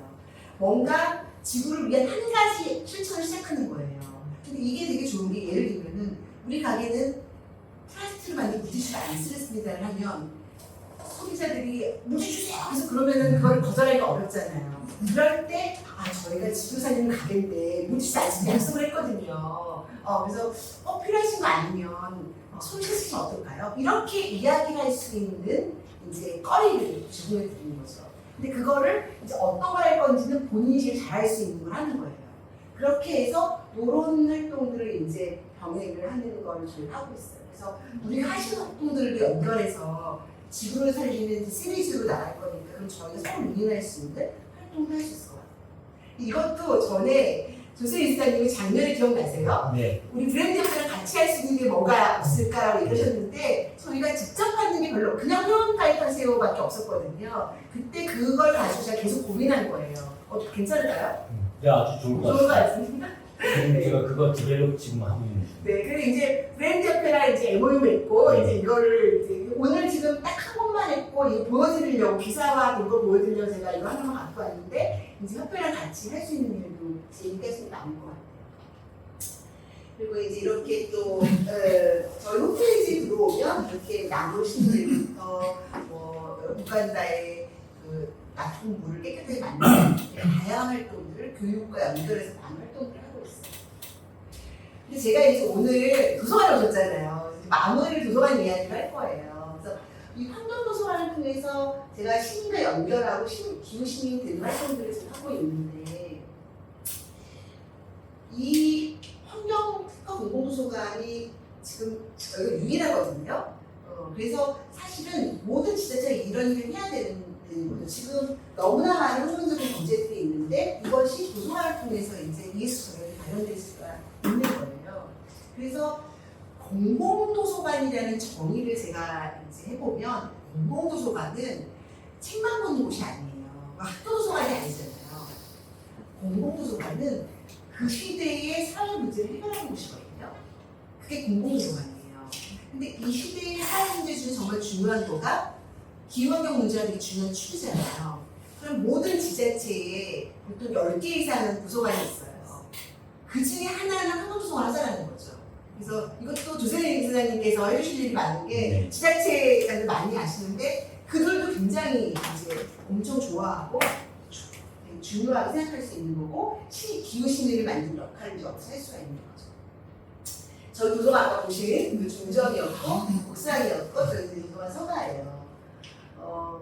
뭔가 지구를 위한 한 가지 실천을 시작하는 거예요. 근데 이게 되게 좋은 게 예를 들면은 우리 가게는 플라스틱을 만든 물티슈를 안 쓰겠습니다를 하면 소비자들이 물티슈 주세요. 그래서 그러면은 그걸 거절하기가 어렵잖아요. 그럴 때 저희가 지구 살리는 가게인데 물티슈 안 쓰는 약속을 했거든요. 그래서 필요하신 거 아니면 손 씻으면 어떨까요? 이렇게 이야기를 할 수 있는 이제 거리를 제공해 드리는 거죠. 근데 그거를 이제 어떤 걸 할 건지는 본인이 제일 잘할 수 있는 걸 하는 거예요. 그렇게 해서 이런 활동들을 이제 병행을 하는 걸 저희가 하고 있어요. 그래서 우리가 하시는 활동들을 연결해서 지구를 살리는 시리즈로 나갈 거니까 그럼 저희가 서로 윈윈할 수 있는 활동을 할 수 있을 것 같아요. 이것도 전에 조세 이사님이 작년에 기억나세요? 네. 우리 브랜드랑 같이 할 수 있는 게 뭐가 없을까라고 얘기하셨는데 저희가 직접 하는 게 별로 그냥 회원 가입하세요밖에 없었거든요. 그때 그걸 가지고 제가 계속 고민한 거예요. 괜찮을까요? 네, 아주 좋을 것 좋은 것 같습니다. 같습니다. 지금 제가 그거 디벨롭 지금 하고 있는 중이에요. 네, 그리고 이제 브랜드 협회랑 이제 MOU 맺고 네. 이제 이거를 이제 오늘 지금 딱 한 번만 했고 이거 보여드리려고 기사화 된 거 보여드리려고 제가 이거 하나만 갖고 왔는데 이제 협회랑 같이 할 수 있는 일도 재밌게 좀 나온 것 같아요. 그리고 이제 이렇게 또 저희 홈페이지 들어오면 이렇게 나무 심들부터 뭐 우간다의 그 나쁜 물을 깨끗하게 만드는 다양한 활동들을 교육과 연결해서 많은 활동들을 하고 있어요. 근데 제가 이제 오늘 도서관에 오셨잖아요. 마무리를 도서관 이야기를 할 거예요. 그래서 이 환경도서관을 통해서 제가 시민과 연결하고 기후시민이 되는 활동들을 지금 하고 있는데 이 환경특화 공공도서관이 지금 여기가 유일하거든요. 그래서 사실은 모든 지자체가 이런 일을 해야 되는 거죠. 지금 너무나 많은 환경적인 문제들이 있는데 이것이 도서관을 통해서 이제 ESG 적용이 발현될 수가 있는 거예요. 그래서 공공도서관이라는 정의를 제가 이제 해보면 공공도서관은 책만 보는 곳이 아니에요. 학교도서관이 아니잖아요. 공공도서관은 그 시대의 사회 문제를 해결하는 곳이거든요. 그게 공공도서관이에요. 근데 이 시대의 사회 문제 중에 정말 중요한 거가 기후환경 문제가 되게 중요한 축이잖아요. 그럼 모든 지자체에 보통 10개 이상은 도서관이 있어요. 그 중에 하나는 환경도서관 하자라는 거죠. 그래서 이것도 조세희 이사장님께서 해주실 일이 많은 게 지자체가 많이 아시는데 그들도 굉장히 이제 엄청 좋아하고 중요하게 생각할 수 있는 거고 기후시민을 만드는 역할을 이제 할 수가 있는 거죠. 저희 도서관 아까 보신 중정이었고 옥상이었고 저희 도서관 서가예요.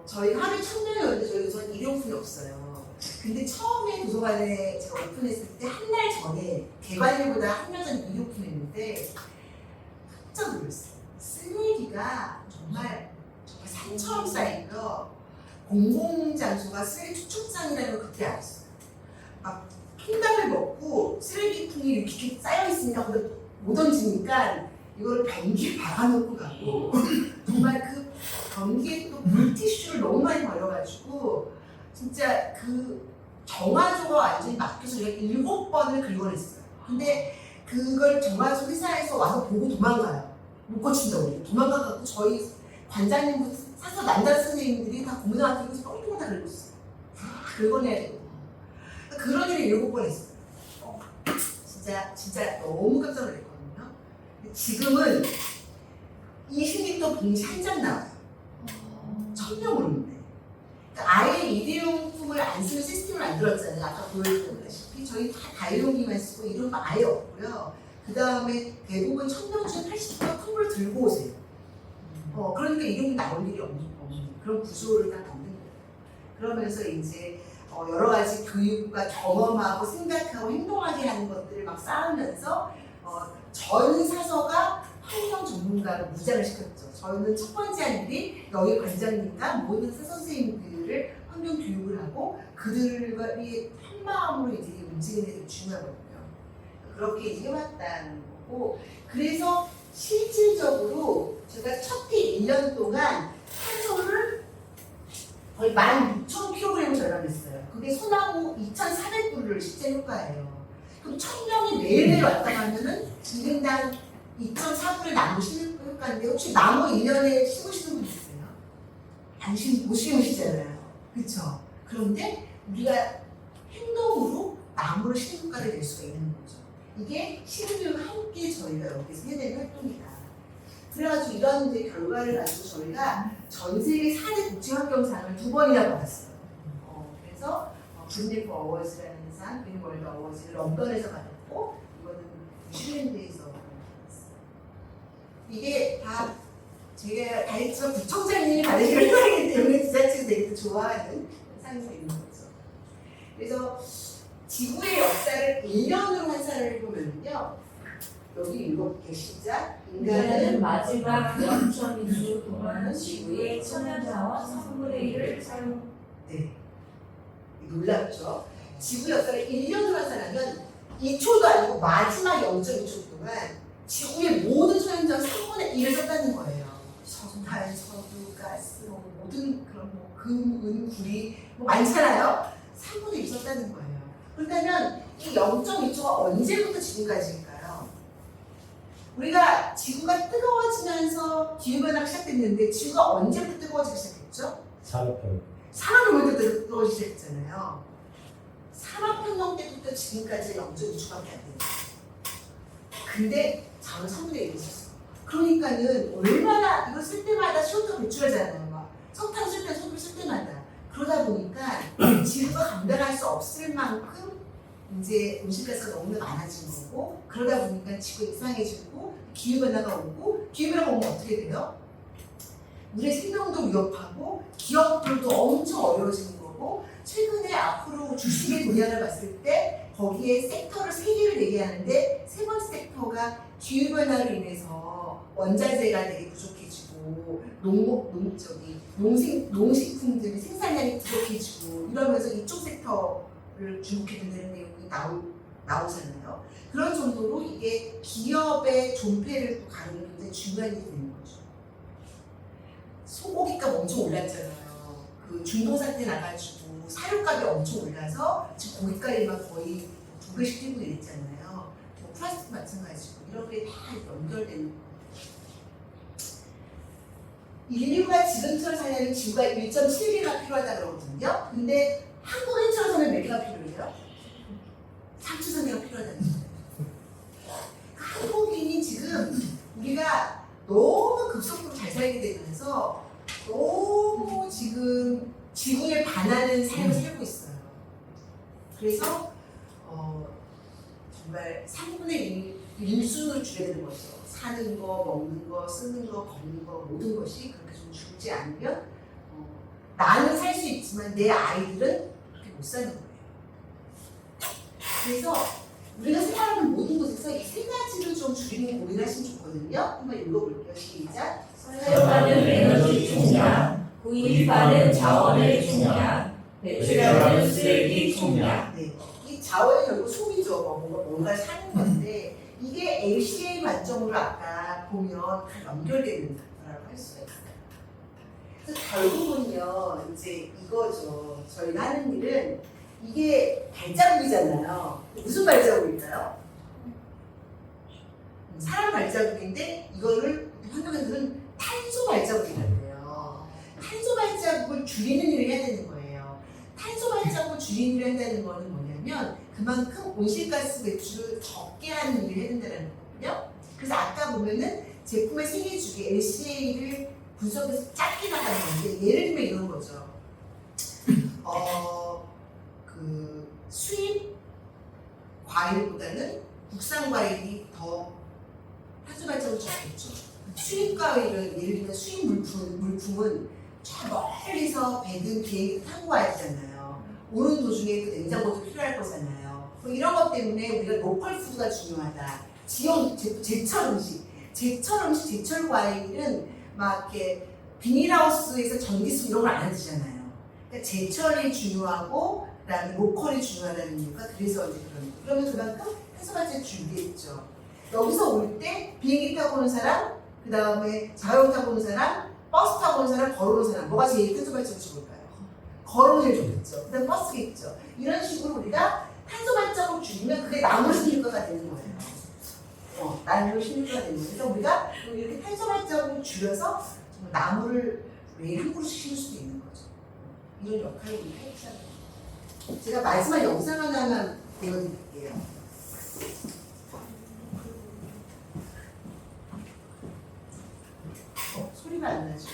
저희 하루에 1000명이었는데 저희 도서관 일용품이 없어요. 근데 처음에 도서관에 제가 오픈했을 때 한 달 전에 개관일보다 한 달 전에 일용품이었는데 깜짝 놀랐어요. 쓰레기가 정말 산처럼 쌓이고요. 공공장소가 쓰레기 투척장이라는 걸 그때 알았어요. 막 통닭을 먹고 쓰레기통이 이렇게 쌓여있으니까 거기다 못 던지니까 이거를 변기에 박아놓고 가고 정말 그 변기에 또 물티슈를 너무 많이 버려가지고 진짜 그 정화조가 완전히 막혀서 제가 7번을 긁어냈어요. 근데 그걸 정화조 회사에서 와서 보고 도망가요. 못 고친다고 도망가고 저희 관장님부터 사서 남자 선생님들이 다 고문한테 이거 뻥뻥 다 긁었어요. 다 긁어내야 되거든요. 그런 일을 7번 했어요. 진짜 너무 깜짝 놀랐거든요. 지금은 20리터 봉지 한 장 나와요. 1000명 오는데. 그러니까 아예 일회용품을 안 쓰는 시스템을 만들었잖아요. 아까 보여드렸다시피 저희 다 다일용기만 쓰고 이런 거 아예 없고요. 그 다음에 대부분 1000명 중에 80%가 큰 걸 들고 오세요. 그러니까 일용기 나올 일이 없는 그런 구조를 다 만든 거예요. 그러면서 이제 여러 가지 교육과 경험하고 생각하고 행동하게 하는 것들을 막 쌓으면서 전 사서가 환경 전문가로 무장을 시켰죠. 저희는 첫 번째 한 일이 여기 관장님과 모든 사서 선생님들을 환경 교육을 하고 그들과 한 마음으로 이제 움직이는 게 되게 중요하거든요. 그렇게 이제 해왔다는 거고 그래서 실질적으로 제가 첫 해 1년 동안 탄소를 거의 16,000kg을 절감했어요. 그게 소나무 2,400그루를 실제 효과예요. 그럼 1000명이 매일매일 왔다 가면은 2인당 2.4그루의 나무 심는 효과인데 혹시 나무 1년에 심으시는 분 있어요? 못 심으시잖아요. 그렇죠? 그런데 우리가 행동으로 나무를 심는 효과를 낼 수가 있는 거죠. 이게 시민들과 함께 저희가 여기서 해야 되는 활동이다. 그래가지고 이런 이제 결과를 가지고 저희가 전 세계 4대 국제환경상을 2번이나 받았어요. 그래서 그린리프 어워즈라는 상, 그린월드 어워즈를 런던에서 받았고 이거는 뉴질랜드에서 받았어요. 이게 다 제가 다 했지만 부총장님이 받으시는 상이기 때문에 지자체에서 되게 좋아하는 상이 있는 거죠. 그래서 지구의 역사를 1년으로 환산을 해보면요. 여기 읽어볼게요. 시작. 인간은 인간은 마지막 0.2주 동안 지구의 천연자원 3분의 1을 사용. 네. 놀랍죠? 지구 역사를 1년으로 한다면 2초도 아니고 마지막 0.2초 동안 지구의 모든 천연자원 3분의 1을 썼다는 거예요. 석탄, 석유, 가스, 모든 그런 뭐 금, 은, 구리 뭐 많잖아요. 3분의 1 썼다는 거예요. 그렇다면 이 0.2초가 언제부터 지금까지일까요? 우리가 지구가 뜨거워지면서 기후변화가 시작됐는데 지구가 언제부터 뜨거워지기 시작했죠? 산업형. 산업혁명 때부터 뜨거워지기 시작했잖아요. 산업혁명 때부터 지금까지 0.2초밖에 안 됩니다. 근데 자원 3분의 1이 있었어. 그러니까는 얼마나 이거 쓸 때마다 CO2가 배출하잖아요. 막 석탄 쓸 때, 석유 쓸 때마다. 그러다 보니까 지구가 감당할 수 없을 만큼 이제 온실가스가 너무나 많아진 거고, 그러다 보니까 지구가 이상해지고 기후변화가 오고, 기후변화가 오면 어떻게 돼요? 우리의 생명도 위협하고 기업들도 엄청 어려워지는 거고, 최근에 앞으로 주식의 동향을 봤을 때 거기에 섹터를 3개를 얘기하는데 세 번째 섹터가 기후변화로 인해서 원자재가 되게 부족해지고 농식품들이 생산량이 부족해지고 이러면서 이쪽 섹터를 주목해야 된다는 내용이 나오잖아요. 그런 정도로 이게 기업의 존폐를 또 가르는 굉장히 중요한 일이 되는 거죠. 소고기값 엄청 올랐잖아요. 그 중동사태 나가지고 사료값이 엄청 올라서 지금 고깃가루만 거의 2배씩 뛰고 이랬잖아요. 뭐 플라스틱 마찬가지고 이런 게 다 연결되는 거예요. 인류가 지금처럼 살려면 지구가 1.7개가 필요하다 그러거든요. 근데 한국인처럼 살면 몇 개가 필요해요? 3,000개가 필요하다는 거예요. 한국인이 지금 우리가 너무 급속도로 잘 살게 되면서 너무 지금 지구에 반하는 삶을 살고 있어요. 그래서 정말 3분의 1순으로 줄여야 되는 거죠. 사는 거, 먹는 거, 쓰는 거, 걷는 거 모든 것이 그렇게 좀 줄지 않으면 나는 살 수 있지만 내 아이들은 그렇게 못 사는 거예요. 그래서 우리가 생활하는 모든 곳에서 이 세 가지를 좀 줄이는 고민을 하시면 좋거든요. 한번 읽어볼게요. 시작. 사용하는 에너지 총량, 구입하는 자원의 총량, 배출하는 쓰레기 총량. 네. 이 자원이 결국 소비죠. 뭔가 사는 건데 이게 LCA 관점으로 아까 보면 다 연결되는 거라고 할 수가 있어요. 그래서 결국은요, 이제 이거죠. 저희가 하는 일은 이게 발자국이잖아요. 무슨 발자국일까요? 사람 발자국인데 이거를 환경에서는 탄소 발자국이라고요. 탄소 발자국을 줄이는 일을 해야 되는 거예요. 탄소 발자국을 줄이는 일을 한다는 거는 뭐냐면 그만큼 온실가스 배출을 적게 하는 일을 해야 된다는 거거든요. 그래서 아까 보면은 제품의 생애 주기 LCA를 분석해서 짧게 나가는 건데 예를 들면 이런 거죠. 그 수입 과일보다는 국산 과일이 더 탄소 발자국이 적겠죠. 수입 과일은 예를 들면 수입 물품은 저 멀리서 배든 비행기 타고 와야 되잖아요. 오는 도중에 그 냉장고도 필요할 거잖아요. 이런 것 때문에 우리가 로컬 푸드가 중요하다. 지역 제철 음식, 제철 과일은 막 이렇게 비닐하우스에서 전기수 이런 걸 안 드잖아요. 그러니까 제철이 중요하고 그다음에 로컬이 중요하다는 이유가 그래서 이제 그런 거. 그러면 그만큼 탄소 발자국 줄이겠죠. 여기서 올 때 비행기 타고 오는 사람, 그 다음에 자전거 타고 오는 사람, 버스 타고 오는 사람, 걸어오는 사람, 뭐가 제일 탄소 발자국 줄일까요? 걸어오는 게 좋겠죠. 그 다음 버스겠죠. 이런 식으로 우리가 탄소 발자국 줄이면 그게 나무를 심을 거가 되는 거예요. 나무를 심을 거가 되는 거예요. 그래서 우리가 이렇게 탄소 발자국을 줄여서 나무를 외국으로 심을 수도 있는 거죠. 이런 역할을 우리가 해주잖아요. 제가 마지막 영상 하나만 보여드릴게요. 소리가 안 나죠?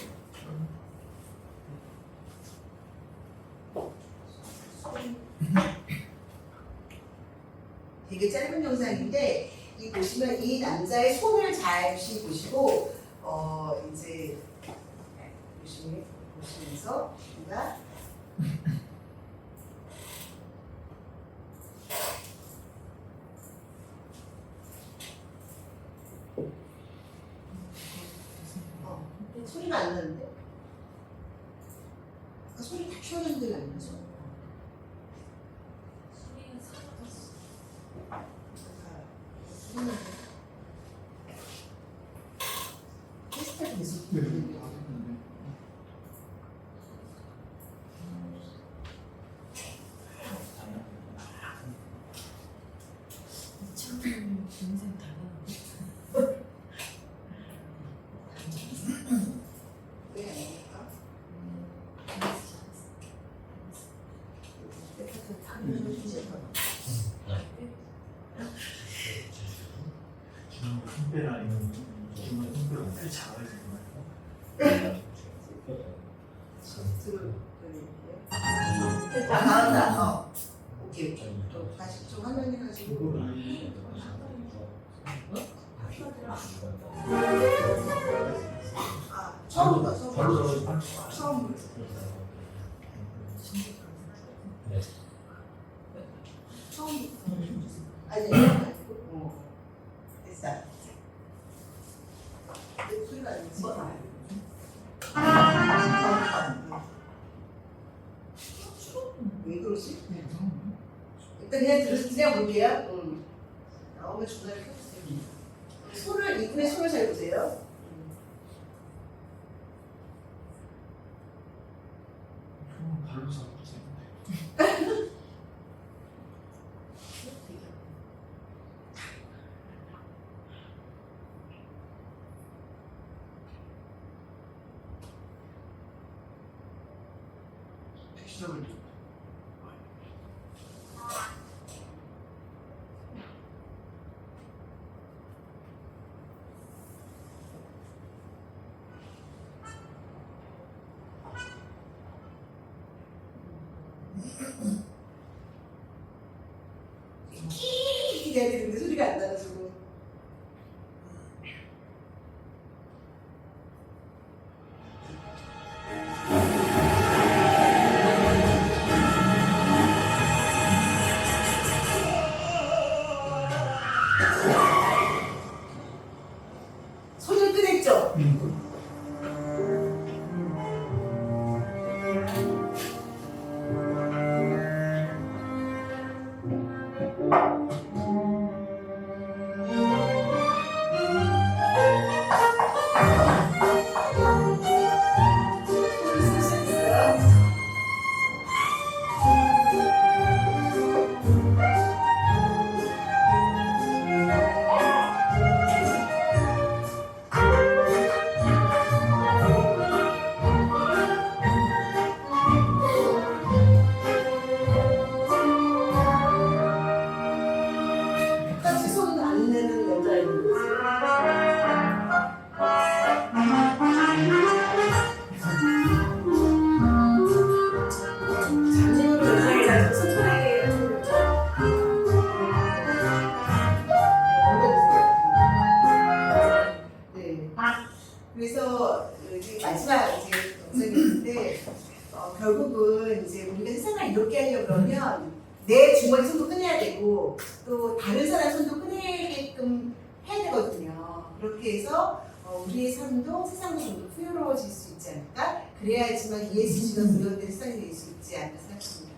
되게 짧은 영상인데 이 보시면 이 남자의 손을 잘 보시고 이제 열심히 보시면서 우리가 표현들 안 나죠. 테스트가 계속 되거든요. 이창훈 인생 달라는데. 왜 아닙니까? 손빼라 이런 기분 손빼라 꽤 작아야 되는 됐다, 나온다. 오케이. 또 다시 좀 화면해가지고. 아, 처음부터. 처음부터. 아니, 됐어. 내 소리가 안 나지? 왜 그러지? 일단 그냥 볼게요. 나오면 전화를 켜주세요. 이분의 손을 잘 보세요. 발로 잡고 시작을 해야 되는데 소리가 안 나가지고. 손을 끄냈죠? 같이 손 안 내는 여자애들. 잠시만요, 여자애가 손가락에 네. 그래서 이제 마지막 이제 영상인데 결국은 이제 우리가 세상을 이렇게 하려고 그러면 내 주머니 손도 꺼내야 되고 또 다른 사람 손도 꺼내게끔 해야 되거든요. 그렇게 해서 우리의 삶도 세상도 좀 더 풍요로워질 수 있지 않을까? 그래야지만 예수님과 무료된 세상이 될 수 있지 않을까 생각합니다.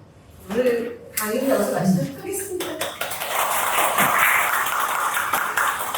오늘 강의를 여기서 마치도록 하겠습니다.